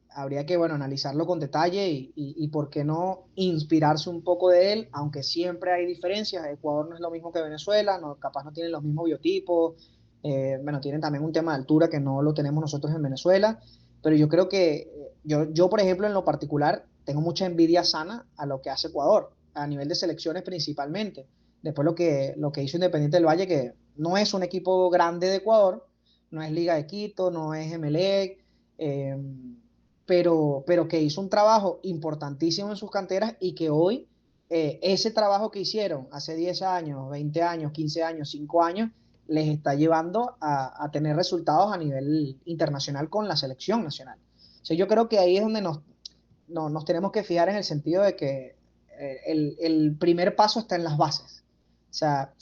Habría que, bueno, analizarlo con detalle y por qué no inspirarse un poco de él, aunque siempre hay diferencias. Ecuador no es lo mismo que Venezuela, no, capaz no tienen los mismos biotipos. Bueno, tienen también un tema de altura que no lo tenemos nosotros en Venezuela, pero yo creo que yo, por ejemplo, en lo particular, tengo mucha envidia sana a lo que hace Ecuador, a nivel de selecciones principalmente. Después lo que hizo Independiente del Valle, que no es un equipo grande de Ecuador, no es Liga de Quito, no es Emelec, eh, pero que hizo un trabajo importantísimo en sus canteras y que hoy ese trabajo que hicieron hace 10 años, 20 años, 15 años, 5 años, les está llevando a tener resultados a nivel internacional con la selección nacional. O sea, yo creo que ahí es donde nos tenemos que fijar, en el sentido de que el primer paso está en las bases. O sea,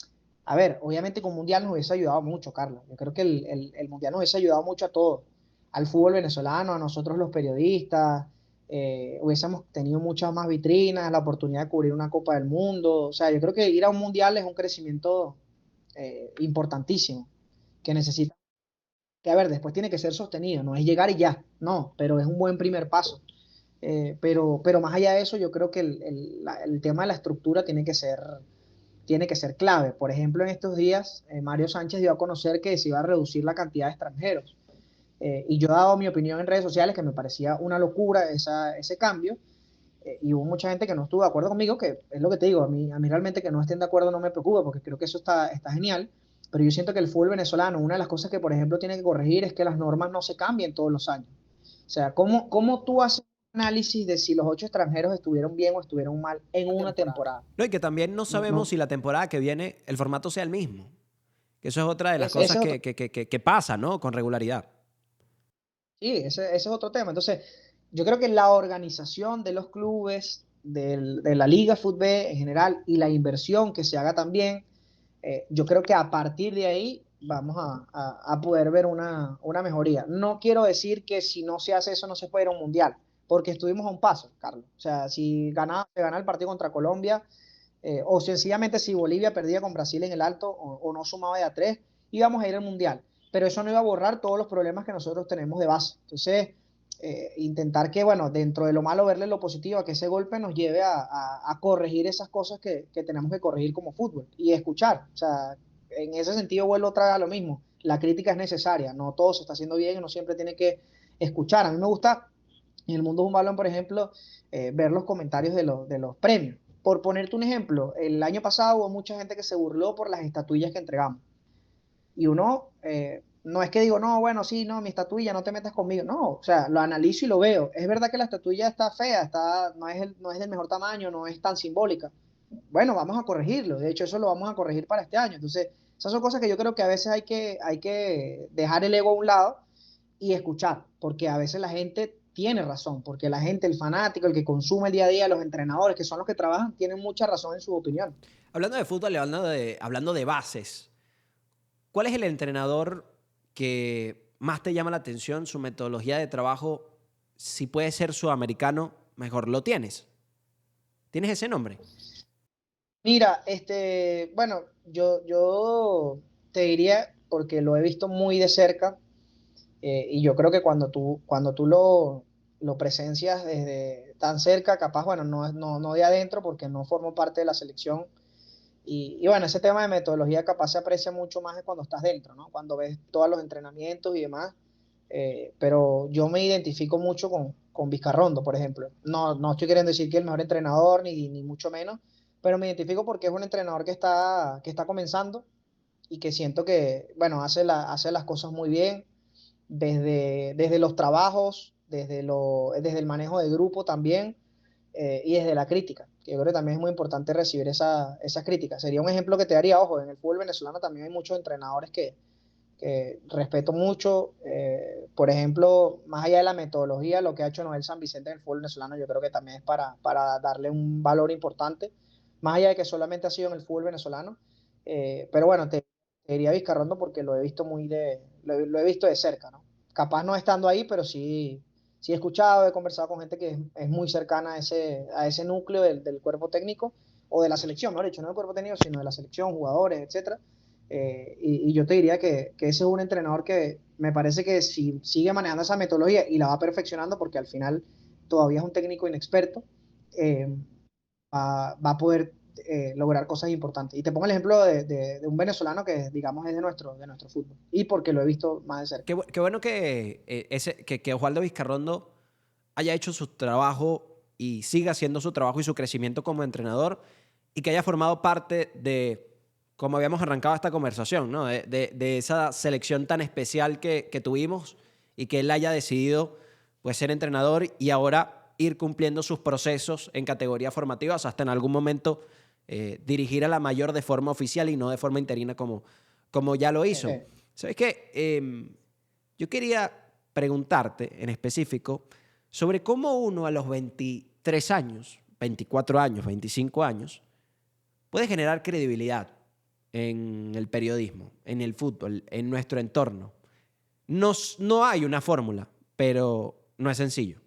a ver, obviamente con Mundial nos hubiese ayudado mucho, Carlos. Yo creo que el Mundial nos hubiese ayudado mucho a todos, al fútbol venezolano, a nosotros los periodistas. Hubiésemos tenido muchas más vitrinas, la oportunidad de cubrir una Copa del Mundo. O sea, yo creo que ir a un Mundial es un crecimiento importantísimo, que necesita, que a ver, después tiene que ser sostenido, no es llegar y ya, no, pero es un buen primer paso. Pero más allá de eso, yo creo que el tema de la estructura tiene que ser clave. Por ejemplo, en estos días, Mario Sánchez dio a conocer que se iba a reducir la cantidad de extranjeros. Y yo he dado mi opinión en redes sociales, que me parecía una locura ese cambio. Y hubo mucha gente que no estuvo de acuerdo conmigo, que es lo que te digo, a mí realmente que no estén de acuerdo no me preocupa, porque creo que eso está genial. Pero yo siento que el fútbol venezolano, una de las cosas que, por ejemplo, tiene que corregir es que las normas no se cambien todos los años. O sea, ¿cómo tú haces un análisis de si los 8 extranjeros estuvieron bien o estuvieron mal en una temporada? No, y que también no No, sabemos no, si la temporada que viene el formato sea el mismo. Que eso es otra de las ese cosas es otro. que pasa, ¿no? Con regularidad. Sí, ese es otro tema. Entonces, yo creo que la organización de los clubes, de la Liga Fútbol en general, y la inversión que se haga también, yo creo que a partir de ahí vamos a poder ver una mejoría. No quiero decir que si no se hace eso no se puede ir a un mundial, porque estuvimos a un paso, Carlos. O sea, si se gana el partido contra Colombia, o sencillamente si Bolivia perdía con Brasil en el Alto, o no sumaba de a tres, íbamos a ir al mundial. Pero eso no iba a borrar todos los problemas que nosotros tenemos de base. Entonces, intentar que, bueno, dentro de lo malo, verle lo positivo, a que ese golpe nos lleve a corregir esas cosas que tenemos que corregir como fútbol y escuchar. O sea, en ese sentido vuelvo otra vez a lo mismo. La crítica es necesaria, no todo se está haciendo bien y no siempre tiene que escuchar. A mí me gusta en el mundo de un balón, por ejemplo, ver los comentarios de los premios. Por ponerte un ejemplo, el año pasado hubo mucha gente que se burló por las estatuillas que entregamos. Y uno, no es que digo, no, bueno, sí, no, mi estatuilla, no te metas conmigo. No, o sea, lo analizo y lo veo. Es verdad que la estatuilla está fea, no es del mejor tamaño, no es tan simbólica. Bueno, vamos a corregirlo. De hecho, eso lo vamos a corregir para este año. Entonces, esas son cosas que yo creo que a veces hay que dejar el ego a un lado y escuchar, porque a veces la gente tiene razón, porque la gente, el fanático, el que consume el día a día, los entrenadores, que son los que trabajan, tienen mucha razón en su opinión. Hablando de fútbol y hablando de bases, ¿cuál es el entrenador que más te llama la atención, su metodología de trabajo? Si puede ser sudamericano, mejor lo tienes. ¿Tienes ese nombre? Mira, bueno, yo te diría, porque lo he visto muy de cerca, y yo creo que cuando tú lo presencias desde tan cerca, capaz, bueno, no de adentro, porque no formo parte de la selección, y bueno, ese tema de metodología capaz se aprecia mucho más cuando estás dentro, ¿no? Cuando ves todos los entrenamientos y demás, pero yo me identifico mucho con Vizcarrondo, por ejemplo. No estoy queriendo decir que es el mejor entrenador, ni mucho menos, pero me identifico porque es un entrenador que está comenzando y que siento que, bueno, hace las cosas muy bien, desde los trabajos, desde el manejo de grupo también, y desde la crítica, que yo creo que también es muy importante recibir esas críticas. Sería un ejemplo que te daría, ojo, en el fútbol venezolano también hay muchos entrenadores que respeto mucho. Por ejemplo, más allá de la metodología, lo que ha hecho Noel San Vicente en el fútbol venezolano, yo creo que también es para darle un valor importante, más allá de que solamente ha sido en el fútbol venezolano. Pero bueno, te diría Vizcarrondo porque lo he visto de cerca, ¿no? Capaz no estando ahí, pero sí he escuchado, he conversado con gente que es muy cercana a ese núcleo del cuerpo técnico o de la selección, no, de hecho, no del cuerpo técnico, sino de la selección, jugadores, etcétera. Y yo te diría que ese es un entrenador que me parece que si sigue manejando esa metodología y la va perfeccionando, porque al final todavía es un técnico inexperto, eh, va a poder lograr cosas importantes. Y te pongo el ejemplo de un venezolano que, digamos, es de nuestro fútbol. Y porque lo he visto más de cerca. Qué bueno que Osvaldo Vizcarrondo haya hecho su trabajo y siga haciendo su trabajo y su crecimiento como entrenador y que haya formado parte de, como habíamos arrancado esta conversación, ¿no? De esa selección tan especial que tuvimos y que él haya decidido pues, ser entrenador y ahora ir cumpliendo sus procesos en categorías formativas hasta en algún momento dirigir a la mayor de forma oficial y no de forma interina como ya lo hizo. ¿Sabes qué? Yo quería preguntarte en específico sobre cómo uno a los 23 años, 24 años, 25 años, puede generar credibilidad en el periodismo, en el fútbol, en nuestro entorno. No hay una fórmula, pero no es sencillo.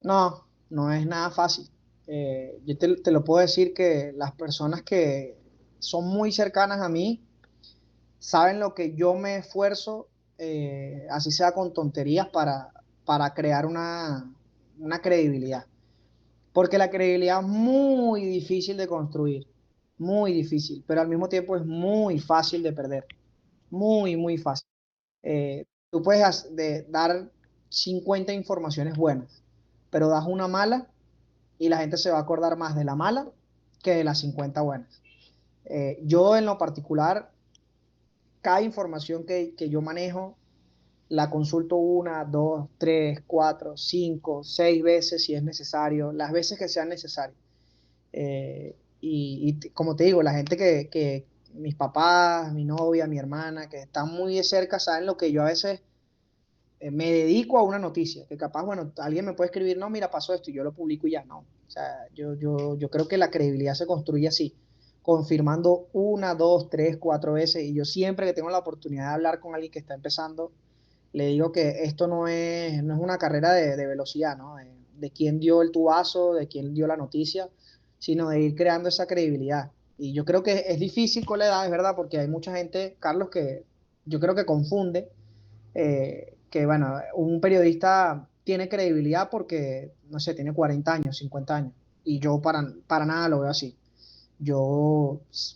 No, no es nada fácil. Yo te lo puedo decir que las personas que son muy cercanas a mí saben lo que yo me esfuerzo, así sea con tonterías, para crear una credibilidad. Porque la credibilidad es muy difícil de construir, muy difícil, pero al mismo tiempo es muy fácil de perder, muy fácil. Tú puedes dar 50 informaciones buenas, pero das una mala y la gente se va a acordar más de la mala que de las 50 buenas. Yo en lo particular, cada información que yo manejo, la consulto una, dos, tres, cuatro, cinco, seis veces si es necesario, las veces que sean necesarias. Como te digo, la gente mis papás, mi novia, mi hermana, que están muy de cerca, saben lo que yo a veces me dedico a una noticia, que capaz, bueno, alguien me puede escribir, no, mira, pasó esto y yo lo publico y ya, no. O sea, yo creo que la credibilidad se construye así, confirmando una, dos, tres, cuatro veces. Y yo siempre que tengo la oportunidad de hablar con alguien que está empezando, le digo que esto no es una carrera de velocidad, ¿no? De quién dio el tubazo, de quién dio la noticia, sino de ir creando esa credibilidad. Y yo creo que es difícil con la edad, es verdad, porque hay mucha gente, Carlos, que yo creo que confunde que, bueno, un periodista tiene credibilidad porque, no sé, tiene 40 años, 50 años. Y yo para nada lo veo así.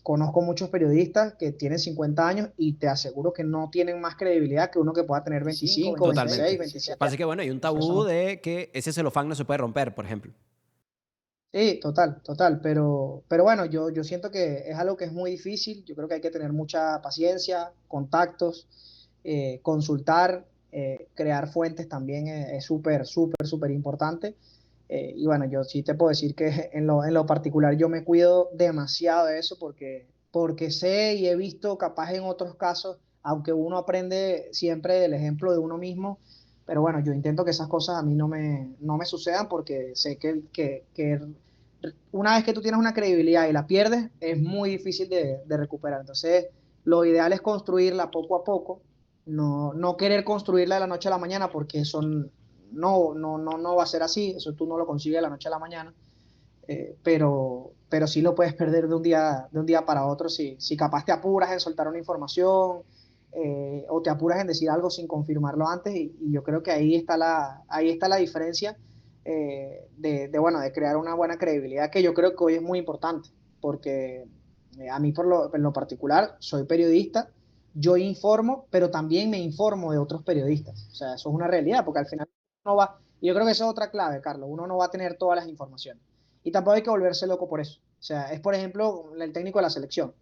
Conozco muchos periodistas que tienen 50 años y te aseguro que no tienen más credibilidad que uno que pueda tener 25, 26, Totalmente. 27 Pasa años. que, bueno, hay un Eso tabú son. de que ese celofán no se puede romper, por ejemplo. Sí, total, total, pero bueno, yo siento que es algo que es muy difícil, yo creo que hay que tener mucha paciencia, contactos, consultar, crear fuentes también es súper, súper, súper importante. Y bueno, yo sí te puedo decir que en lo particular yo me cuido demasiado de eso porque sé y he visto capaz en otros casos, aunque uno aprende siempre del ejemplo de uno mismo, pero bueno, yo intento que esas cosas a mí no me sucedan porque sé que una vez que tú tienes una credibilidad y la pierdes, es muy difícil de recuperar. Entonces, lo ideal es construirla poco a poco, no querer construirla de la noche a la mañana porque eso no va a ser así, eso tú no lo consigues de la noche a la mañana, pero sí lo puedes perder de un día para otro si capaz te apuras en soltar una información o te apuras en decir algo sin confirmarlo antes y yo creo que ahí está la diferencia bueno, de crear una buena credibilidad que yo creo que hoy es muy importante porque a mí en lo particular soy periodista, yo informo, pero también me informo de otros periodistas, o sea, eso es una realidad porque al final no va, y yo creo que eso es otra clave, Carlos, uno no va a tener todas las informaciones. Y tampoco hay que volverse loco por eso. O sea, es por ejemplo el técnico de la selección.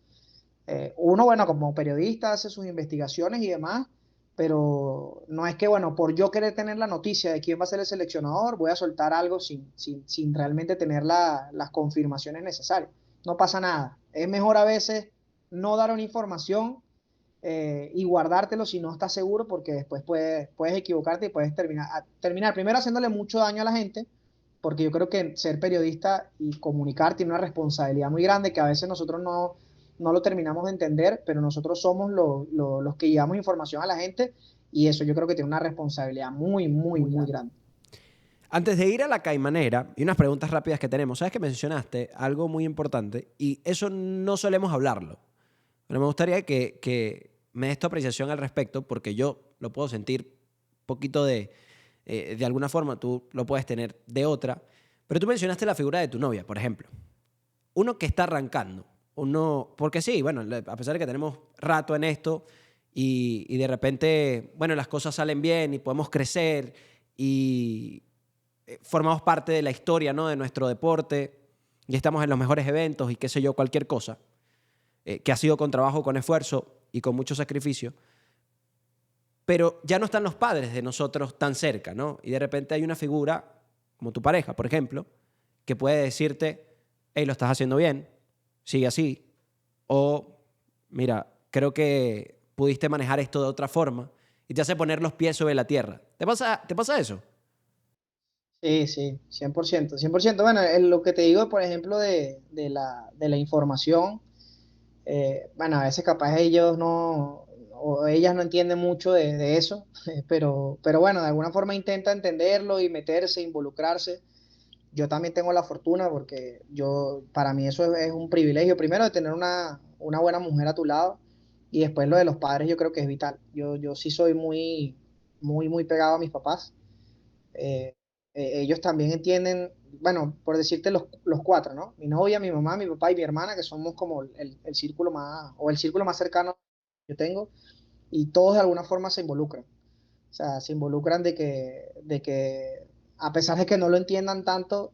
Uno, bueno, como periodista hace sus investigaciones y demás, pero no es que, bueno, por yo querer tener la noticia de quién va a ser el seleccionador, voy a soltar algo sin realmente tener las confirmaciones necesarias. No pasa nada. Es mejor a veces no dar una información y guardártelo si no estás seguro, porque después puedes equivocarte y puedes terminar primero haciéndole mucho daño a la gente, porque yo creo que ser periodista y comunicar tiene una responsabilidad muy grande que a veces nosotros no lo terminamos de entender, pero nosotros somos los que llevamos información a la gente y eso yo creo que tiene una responsabilidad muy, muy, muy grande. Antes de ir a la caimanera, y unas preguntas rápidas que tenemos, sabes que mencionaste algo muy importante y eso no solemos hablarlo. Pero me gustaría que me des tu apreciación al respecto porque yo lo puedo sentir un poquito de alguna forma, tú lo puedes tener de otra. Pero tú mencionaste la figura de tu novia, por ejemplo. Uno que está arrancando, uno, porque sí, bueno, a pesar de que tenemos rato en esto y de repente, bueno, las cosas salen bien y podemos crecer y formamos parte de la historia, ¿no? De nuestro deporte y estamos en los mejores eventos y qué sé yo, cualquier cosa, que ha sido con trabajo, con esfuerzo y con mucho sacrificio, pero ya no están los padres de nosotros tan cerca, ¿no? Y de repente hay una figura, como tu pareja, por ejemplo, que puede decirte, hey, lo estás haciendo bien, sigue así, o mira, creo que pudiste manejar esto de otra forma y te hace poner los pies sobre la tierra. ¿Te pasa eso? Sí, sí, 100%, 100%. Bueno, lo que te digo, por ejemplo, de la información, bueno, a veces capaz ellos no, o ellas no entienden mucho de eso, pero bueno, de alguna forma intenta entenderlo y meterse, involucrarse. Yo también tengo la fortuna porque para mí eso es un privilegio, primero de tener una buena mujer a tu lado y después lo de los padres yo creo que es vital. Yo sí soy muy, muy, muy pegado a mis papás. Eh, ellos también entienden, bueno, por decirte los cuatro, ¿no? Mi novia, mi mamá, mi papá y mi hermana, que somos como el círculo más, o el círculo más cercano que yo tengo, y todos de alguna forma se involucran. O sea, se involucran de que a pesar de que no lo entiendan tanto,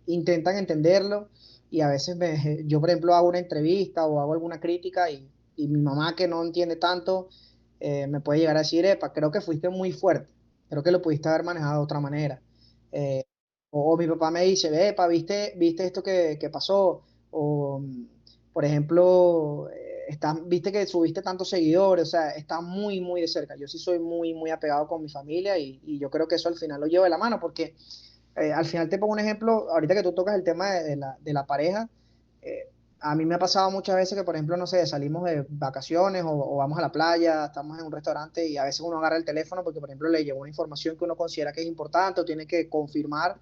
intentan entenderlo y a veces yo, por ejemplo, hago una entrevista o hago alguna crítica y mi mamá que no entiende tanto me puede llegar a decir, epa, creo que fuiste muy fuerte, creo que lo pudiste haber manejado de otra manera. Eh, o mi papá me dice, epa, ¿viste esto que pasó? O, por ejemplo, viste que subiste tantos seguidores, o sea, está muy, muy de cerca. Yo sí soy muy, muy apegado con mi familia y yo creo que eso al final lo llevo de la mano, porque al final te pongo un ejemplo, ahorita que tú tocas el tema de la pareja, eh, a mí me ha pasado muchas veces que, por ejemplo, no sé, salimos de vacaciones o vamos a la playa, estamos en un restaurante y a veces uno agarra el teléfono porque, por ejemplo, le llegó una información que uno considera que es importante o tiene que confirmar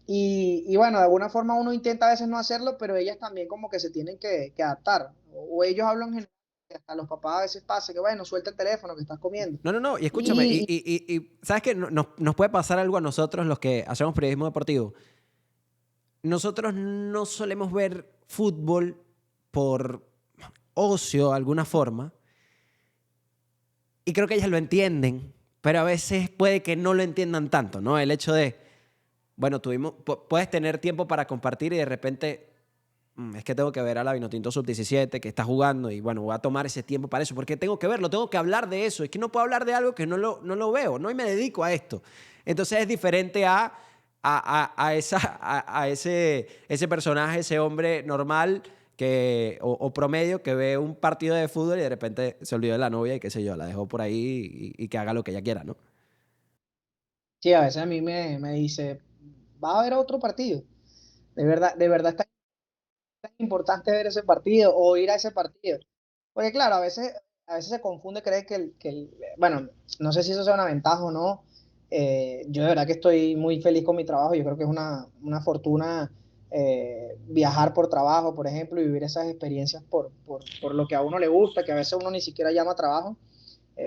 y bueno, de alguna forma uno intenta a veces no hacerlo, pero ellas también como que se tienen que adaptar. O ellos hablan en general, que hasta los papás a veces pasa que bueno, suelta el teléfono que estás comiendo. No, no, no. Y escúchame, Y, ¿sabes qué? Nos puede pasar algo a nosotros los que hacemos periodismo deportivo. Nosotros no solemos ver fútbol por ocio de alguna forma. Y creo que ellas lo entienden, pero a veces puede que no lo entiendan tanto, ¿no? El hecho de, bueno, puedes tener tiempo para compartir y de repente, es que tengo que ver a la Vinotinto Sub-17 que está jugando y bueno, voy a tomar ese tiempo para eso, porque tengo que verlo, tengo que hablar de eso. Es que no puedo hablar de algo que no lo veo, ¿no? Y me dedico a esto. Entonces es diferente a ese personaje, ese hombre normal o promedio que ve un partido de fútbol y de repente se olvidó de la novia y qué sé yo, la dejó por ahí y que haga lo que ella quiera, ¿no? Sí, a veces a mí me dice, va a haber otro partido. De verdad está tan importante ver ese partido o ir a ese partido. Porque claro, a veces se confunde creer bueno, no sé si eso sea una ventaja o no. Yo de verdad que estoy muy feliz con mi trabajo. Yo creo que es una fortuna viajar por trabajo, por ejemplo, y vivir esas experiencias por lo que a uno le gusta, que a veces uno ni siquiera llama trabajo.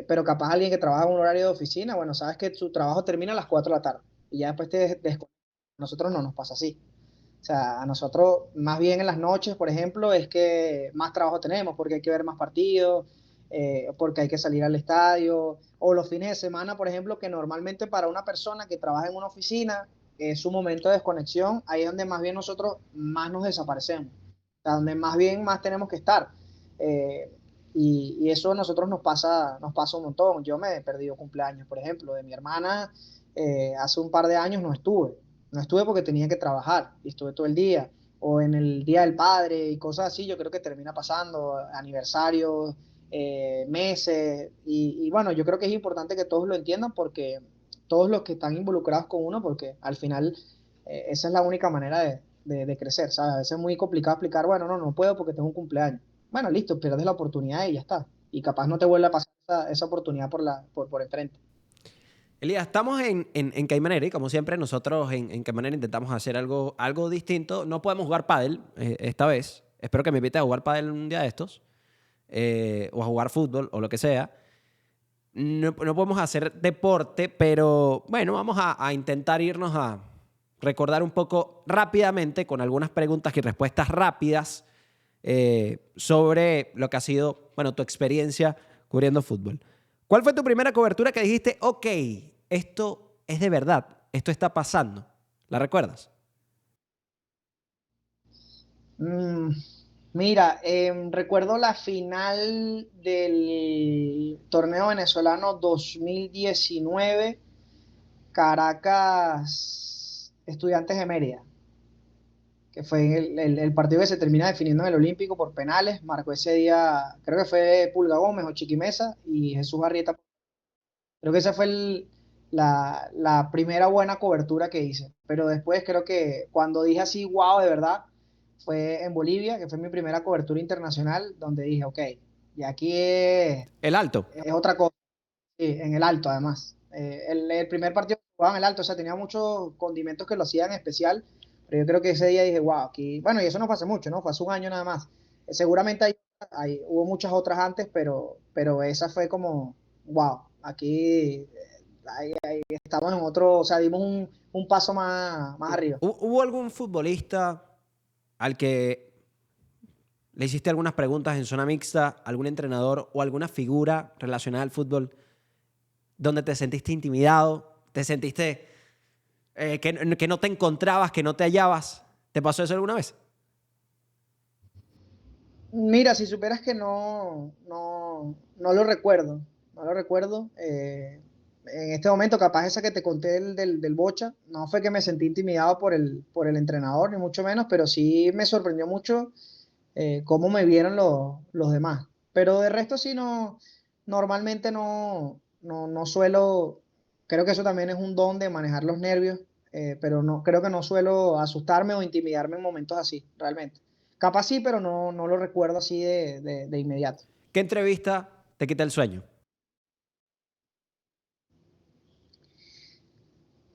Pero capaz alguien que trabaja en un horario de oficina, bueno, sabes que su trabajo termina a las 4 de la tarde y ya después te desconectas. A nosotros no nos pasa así. O sea, a nosotros más bien en las noches, por ejemplo, es que más trabajo tenemos porque hay que ver más partidos, porque hay que salir al estadio, o los fines de semana, por ejemplo, que normalmente para una persona que trabaja en una oficina es su momento de desconexión, ahí es donde más bien nosotros más nos desaparecemos, o sea, donde más bien más tenemos que estar. Eh, y eso a nosotros nos pasa un montón. Yo me he perdido cumpleaños, por ejemplo, de mi hermana, hace un par de años no estuve porque tenía que trabajar y estuve todo el día. O en el Día del Padre y cosas así, yo creo que termina pasando, aniversarios, meses. Y bueno, yo creo que es importante que todos lo entiendan porque todos los que están involucrados con uno, porque al final esa es la única manera de crecer, ¿sabes? A veces es muy complicado explicar, bueno, no puedo porque tengo un cumpleaños. Bueno, listo, pierdes la oportunidad y ya está. Y capaz no te vuelve a pasar esa oportunidad por enfrente. Elías, estamos en Caymanera y como siempre nosotros en Caymanera intentamos hacer algo distinto. No podemos jugar pádel esta vez. Espero que me invites a jugar pádel un día de estos. O a jugar fútbol o lo que sea. No podemos hacer deporte, pero bueno, vamos a intentar irnos a recordar un poco rápidamente con algunas preguntas y respuestas rápidas sobre lo que ha sido, bueno, tu experiencia cubriendo fútbol. ¿Cuál fue tu primera cobertura que dijiste, ok, esto es de verdad, esto está pasando? ¿La recuerdas? Mm, mira, recuerdo la final del torneo venezolano 2019, Caracas Estudiantes de Mérida, que fue el partido que se termina definiendo en el Olímpico por penales. Marcó ese día, creo que fue Pulga Gómez o Chiquimesa y Jesús Arrieta. Creo que esa fue la primera buena cobertura que hice. Pero después creo que cuando dije así, wow, de verdad, fue en Bolivia, que fue mi primera cobertura internacional, donde dije, ok, y aquí El alto. es otra cosa, sí, en el Alto además. El primer partido que jugaba en el Alto, o sea, tenía muchos condimentos que lo hacían especial, pero yo creo que ese día dije, wow, aquí, bueno, y eso no fue hace mucho, ¿no? Fue hace un año nada más. Seguramente hubo muchas otras antes, pero esa fue como, wow, aquí estamos en otro, o sea, dimos un paso más arriba. ¿Hubo algún futbolista al que le hiciste algunas preguntas en zona mixta, algún entrenador o alguna figura relacionada al fútbol donde te sentiste intimidado, te sentiste que no te encontrabas, que no te hallabas? ¿Te pasó eso alguna vez? Mira, si supieras que no lo recuerdo, no lo recuerdo. En este momento, capaz esa que te conté del Bocha, no fue que me sentí intimidado por el entrenador, ni mucho menos, pero sí me sorprendió mucho cómo me vieron los demás. Pero de resto sí normalmente no suelo, creo que eso también es un don de manejar los nervios, pero no, creo que no suelo asustarme o intimidarme en momentos así, realmente. Capaz sí, pero no lo recuerdo así de inmediato. ¿Qué entrevista te quita el sueño?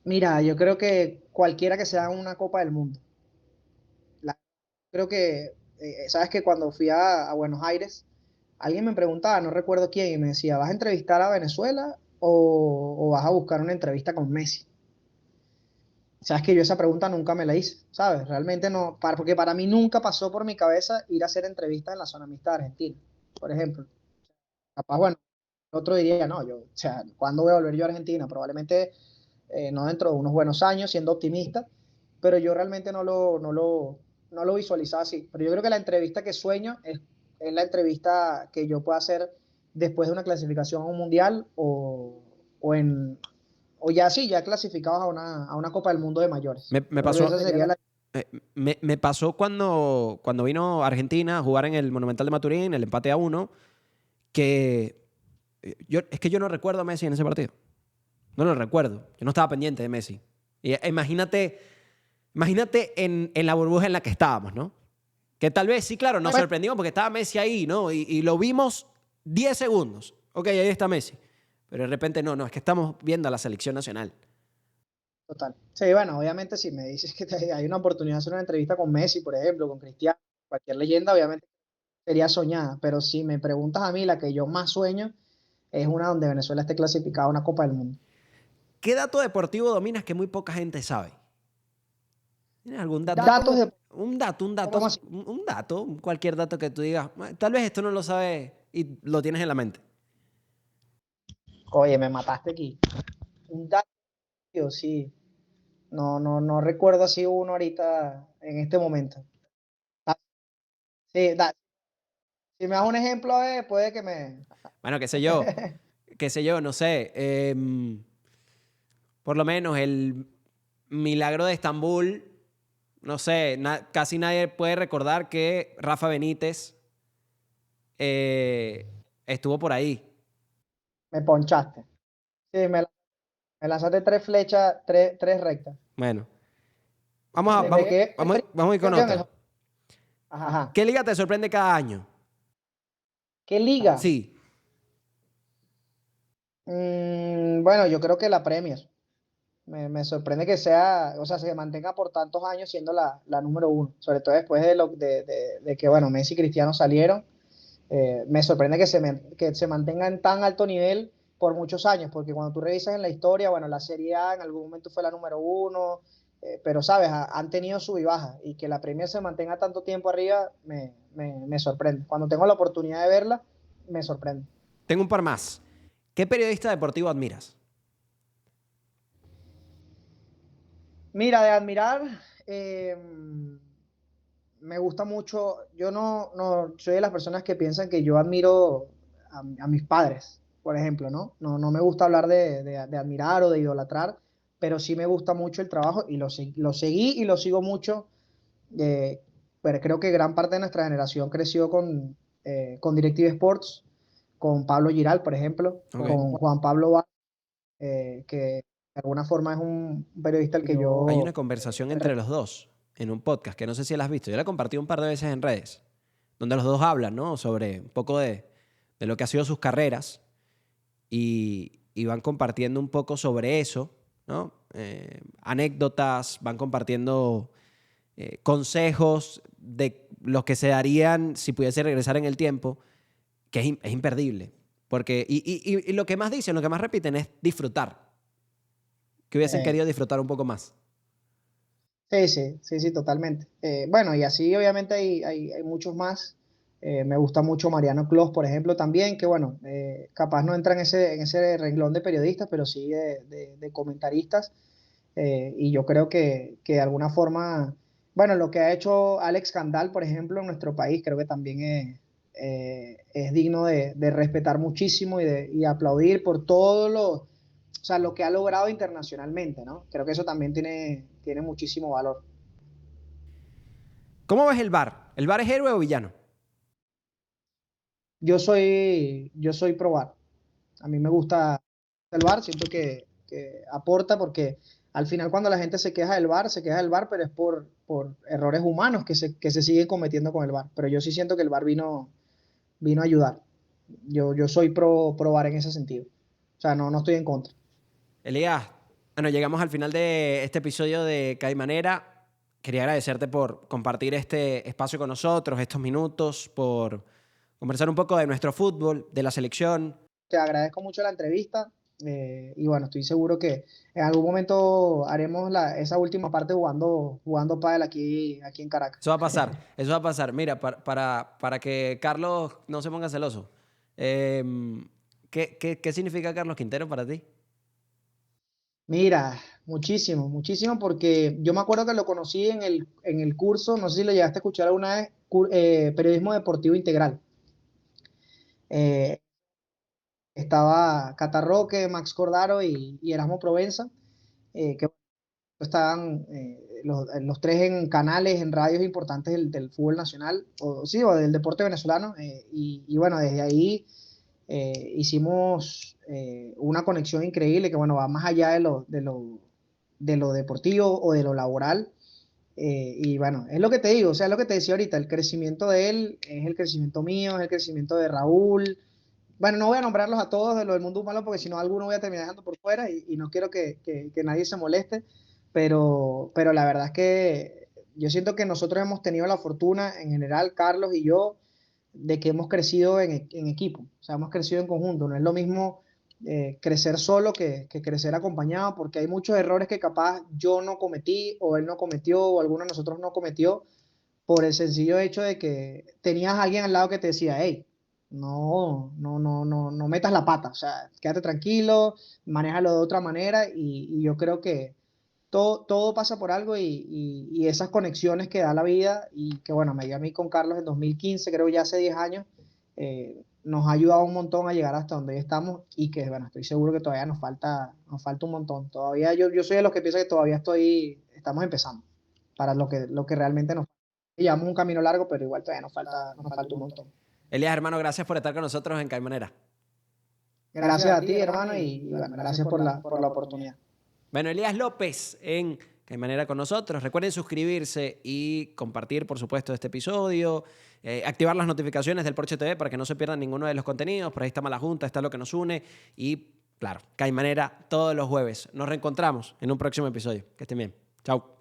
Mira, yo creo que cualquiera que sea una Copa del Mundo. Creo que, sabes que cuando fui a Buenos Aires, alguien me preguntaba, no recuerdo quién, y me decía, ¿vas a entrevistar a Venezuela o vas a buscar una entrevista con Messi? Sabes que yo esa pregunta nunca me la hice, ¿sabes? Realmente no, porque para mí nunca pasó por mi cabeza ir a hacer entrevistas en la zona mixta de Argentina, por ejemplo. Capaz, bueno, otro diría, no, yo, o sea, ¿cuándo voy a volver yo a Argentina? Probablemente no dentro de unos buenos años, siendo optimista, pero yo realmente no lo visualizaba así. Pero yo creo que la entrevista que sueño es la entrevista que yo pueda hacer después de una clasificación a un mundial o en, o ya sí, ya clasificados a una Copa del Mundo de mayores. Me Yo creo que pasó, esa sería la... me pasó cuando vino a Argentina a jugar en el Monumental de Maturín, el empate a uno, que es que yo no recuerdo a Messi en ese partido. No lo recuerdo. Yo no estaba pendiente de Messi. Y imagínate en la burbuja en la que estábamos, ¿no? Que tal vez, sí, claro, nos Bueno, sorprendimos porque estaba Messi ahí, ¿no? Y lo vimos 10 segundos. Ok, ahí está Messi. Pero de repente no, es que estamos viendo a la selección nacional. total. Sí, bueno, obviamente si me dices que hay una oportunidad de hacer una entrevista con Messi, por ejemplo, con Cristiano, cualquier leyenda, obviamente sería soñada. Pero si me preguntas a mí, la que yo más sueño es una donde Venezuela esté clasificada a una Copa del Mundo. ¿Qué dato deportivo dominas que muy poca gente sabe? ¿Tienes algún dato? Datos de... ¿Cómo así? Un dato, cualquier dato que tú digas, tal vez esto no lo sabes y lo tienes en la mente. Oye, me mataste aquí. Un dato, sí. No recuerdo así uno ahorita en este momento. Ah, sí, si me das un ejemplo, puede que me... Bueno, qué sé yo, no sé. Por lo menos el milagro de Estambul, no sé, casi nadie puede recordar que Rafa Benítez estuvo por ahí. Me ponchaste. Sí, me lanzaste tres flechas, tres rectas. Bueno, Me quedé frío, vamos a ir con creo que en el... otra. Ajá, ajá. ¿Qué liga te sorprende cada año? ¿Qué liga? Sí. Bueno, yo creo que la Premier. Me sorprende que sea, o sea, se mantenga por tantos años siendo la número uno, sobre todo después de que, bueno, Messi y Cristiano salieron. Me sorprende que se mantenga en tan alto nivel por muchos años, porque cuando tú revisas en la historia, bueno, la Serie A en algún momento fue la número uno, pero, ¿sabes? Han tenido sub y baja, y que la Premier se mantenga tanto tiempo arriba me sorprende. Cuando tengo la oportunidad de verla, me sorprende. Tengo un par más. ¿Qué periodista deportivo admiras? Mira, de admirar, eh, me gusta mucho, yo no soy de las personas que piensan que yo admiro a mis padres, por ejemplo, ¿no? No me gusta hablar de admirar o de idolatrar, pero sí me gusta mucho el trabajo y lo seguí y lo sigo mucho. eh, pero creo que gran parte de nuestra generación creció con DirecTV Sports, con Pablo Giral, por ejemplo, Ok. con Juan Pablo Vaz, que de alguna forma es un periodista al que Hay una yo... conversación entre los dos en un podcast que no sé si la has visto. Yo la compartí un par de veces en redes, donde los dos hablan, ¿no? Sobre un poco de lo que ha sido sus carreras y van compartiendo un poco sobre eso, ¿no? Anécdotas, van compartiendo consejos de los que se darían si pudiese regresar en el tiempo, que es imperdible. Porque, y lo que más dicen, lo que más repiten es disfrutar, que hubiesen eh, querido disfrutar un poco más. Sí, totalmente. Bueno, y así obviamente hay muchos más. Me gusta mucho Mariano Clos, por ejemplo, también, que bueno, capaz no entra en ese renglón de periodistas, pero sí de comentaristas. Y yo creo que de alguna forma, bueno, lo que ha hecho Alex Candal, por ejemplo, en nuestro país, creo que también es digno de respetar muchísimo y aplaudir por todo o sea, lo que ha logrado internacionalmente, ¿no? Creo que eso también tiene muchísimo valor. ¿Cómo ves el VAR? ¿El VAR es héroe o villano? Yo soy pro VAR. A mí me gusta el VAR, siento que aporta porque al final cuando la gente se queja del VAR, pero es por errores humanos que se siguen cometiendo con el VAR. Pero yo sí siento que el VAR vino a ayudar. Yo soy pro VAR en ese sentido. O sea, no estoy en contra. Elías, bueno, llegamos al final de este episodio de Caimanera. Quería agradecerte por compartir este espacio con nosotros, estos minutos, por conversar un poco de nuestro fútbol, de la selección. Te agradezco mucho la entrevista Y bueno, estoy seguro que en algún momento haremos esa última parte jugando pádel aquí en Caracas. Eso va a pasar, eso va a pasar. Mira, para que Carlos no se ponga celoso, ¿qué significa Carlos Quintero para ti? Mira, muchísimo, muchísimo, porque yo me acuerdo que lo conocí en el curso, no sé si lo llegaste a escuchar alguna vez, periodismo deportivo integral. Eh, Estaba Catarroque, Max Cordaro y Erasmo Provenza, que estaban los tres en canales, en radios importantes del fútbol nacional, o sí, o del deporte venezolano, y bueno, desde ahí hicimos una conexión increíble que, bueno, va más allá de lo deportivo o de lo laboral. Y bueno, es lo que te digo, o sea, es lo que te decía ahorita, el crecimiento de él es el crecimiento mío, es el crecimiento de Raúl. Bueno, no voy a nombrarlos a todos de lo del mundo humano porque si no alguno voy a terminar dejando por fuera y no quiero que nadie se moleste, pero la verdad es que yo siento que nosotros hemos tenido la fortuna en general, Carlos y yo, de que hemos crecido en equipo, o sea, hemos crecido en conjunto. No es lo mismo crecer solo que crecer acompañado, porque hay muchos errores que capaz yo no cometí, o él no cometió, o alguno de nosotros no cometió, por el sencillo hecho de que tenías a alguien al lado que te decía, hey, no metas la pata, o sea, quédate tranquilo, manéjalo de otra manera, y yo creo que todo pasa por algo y esas conexiones que da la vida y que bueno, me dio a mí con Carlos en 2015, creo ya hace 10 años, nos ha ayudado un montón a llegar hasta donde hoy estamos y que bueno, estoy seguro que todavía nos falta un montón. Todavía yo soy de los que piensa que todavía estamos empezando para lo que realmente nos falta. Llevamos un camino largo, pero igual todavía nos falta un montón. Elías, hermano, gracias por estar con nosotros en Caimanera. Gracias a ti, hermano, y bueno, gracias por la oportunidad. Bueno, Elías López en Caimanera con nosotros. Recuerden suscribirse y compartir, por supuesto, este episodio. Activar las notificaciones del Porche TV para que no se pierdan ninguno de los contenidos. Por ahí está Mala Junta, está Lo que nos une. Y, claro, Caimanera todos los jueves. Nos reencontramos en un próximo episodio. Que estén bien. Chao.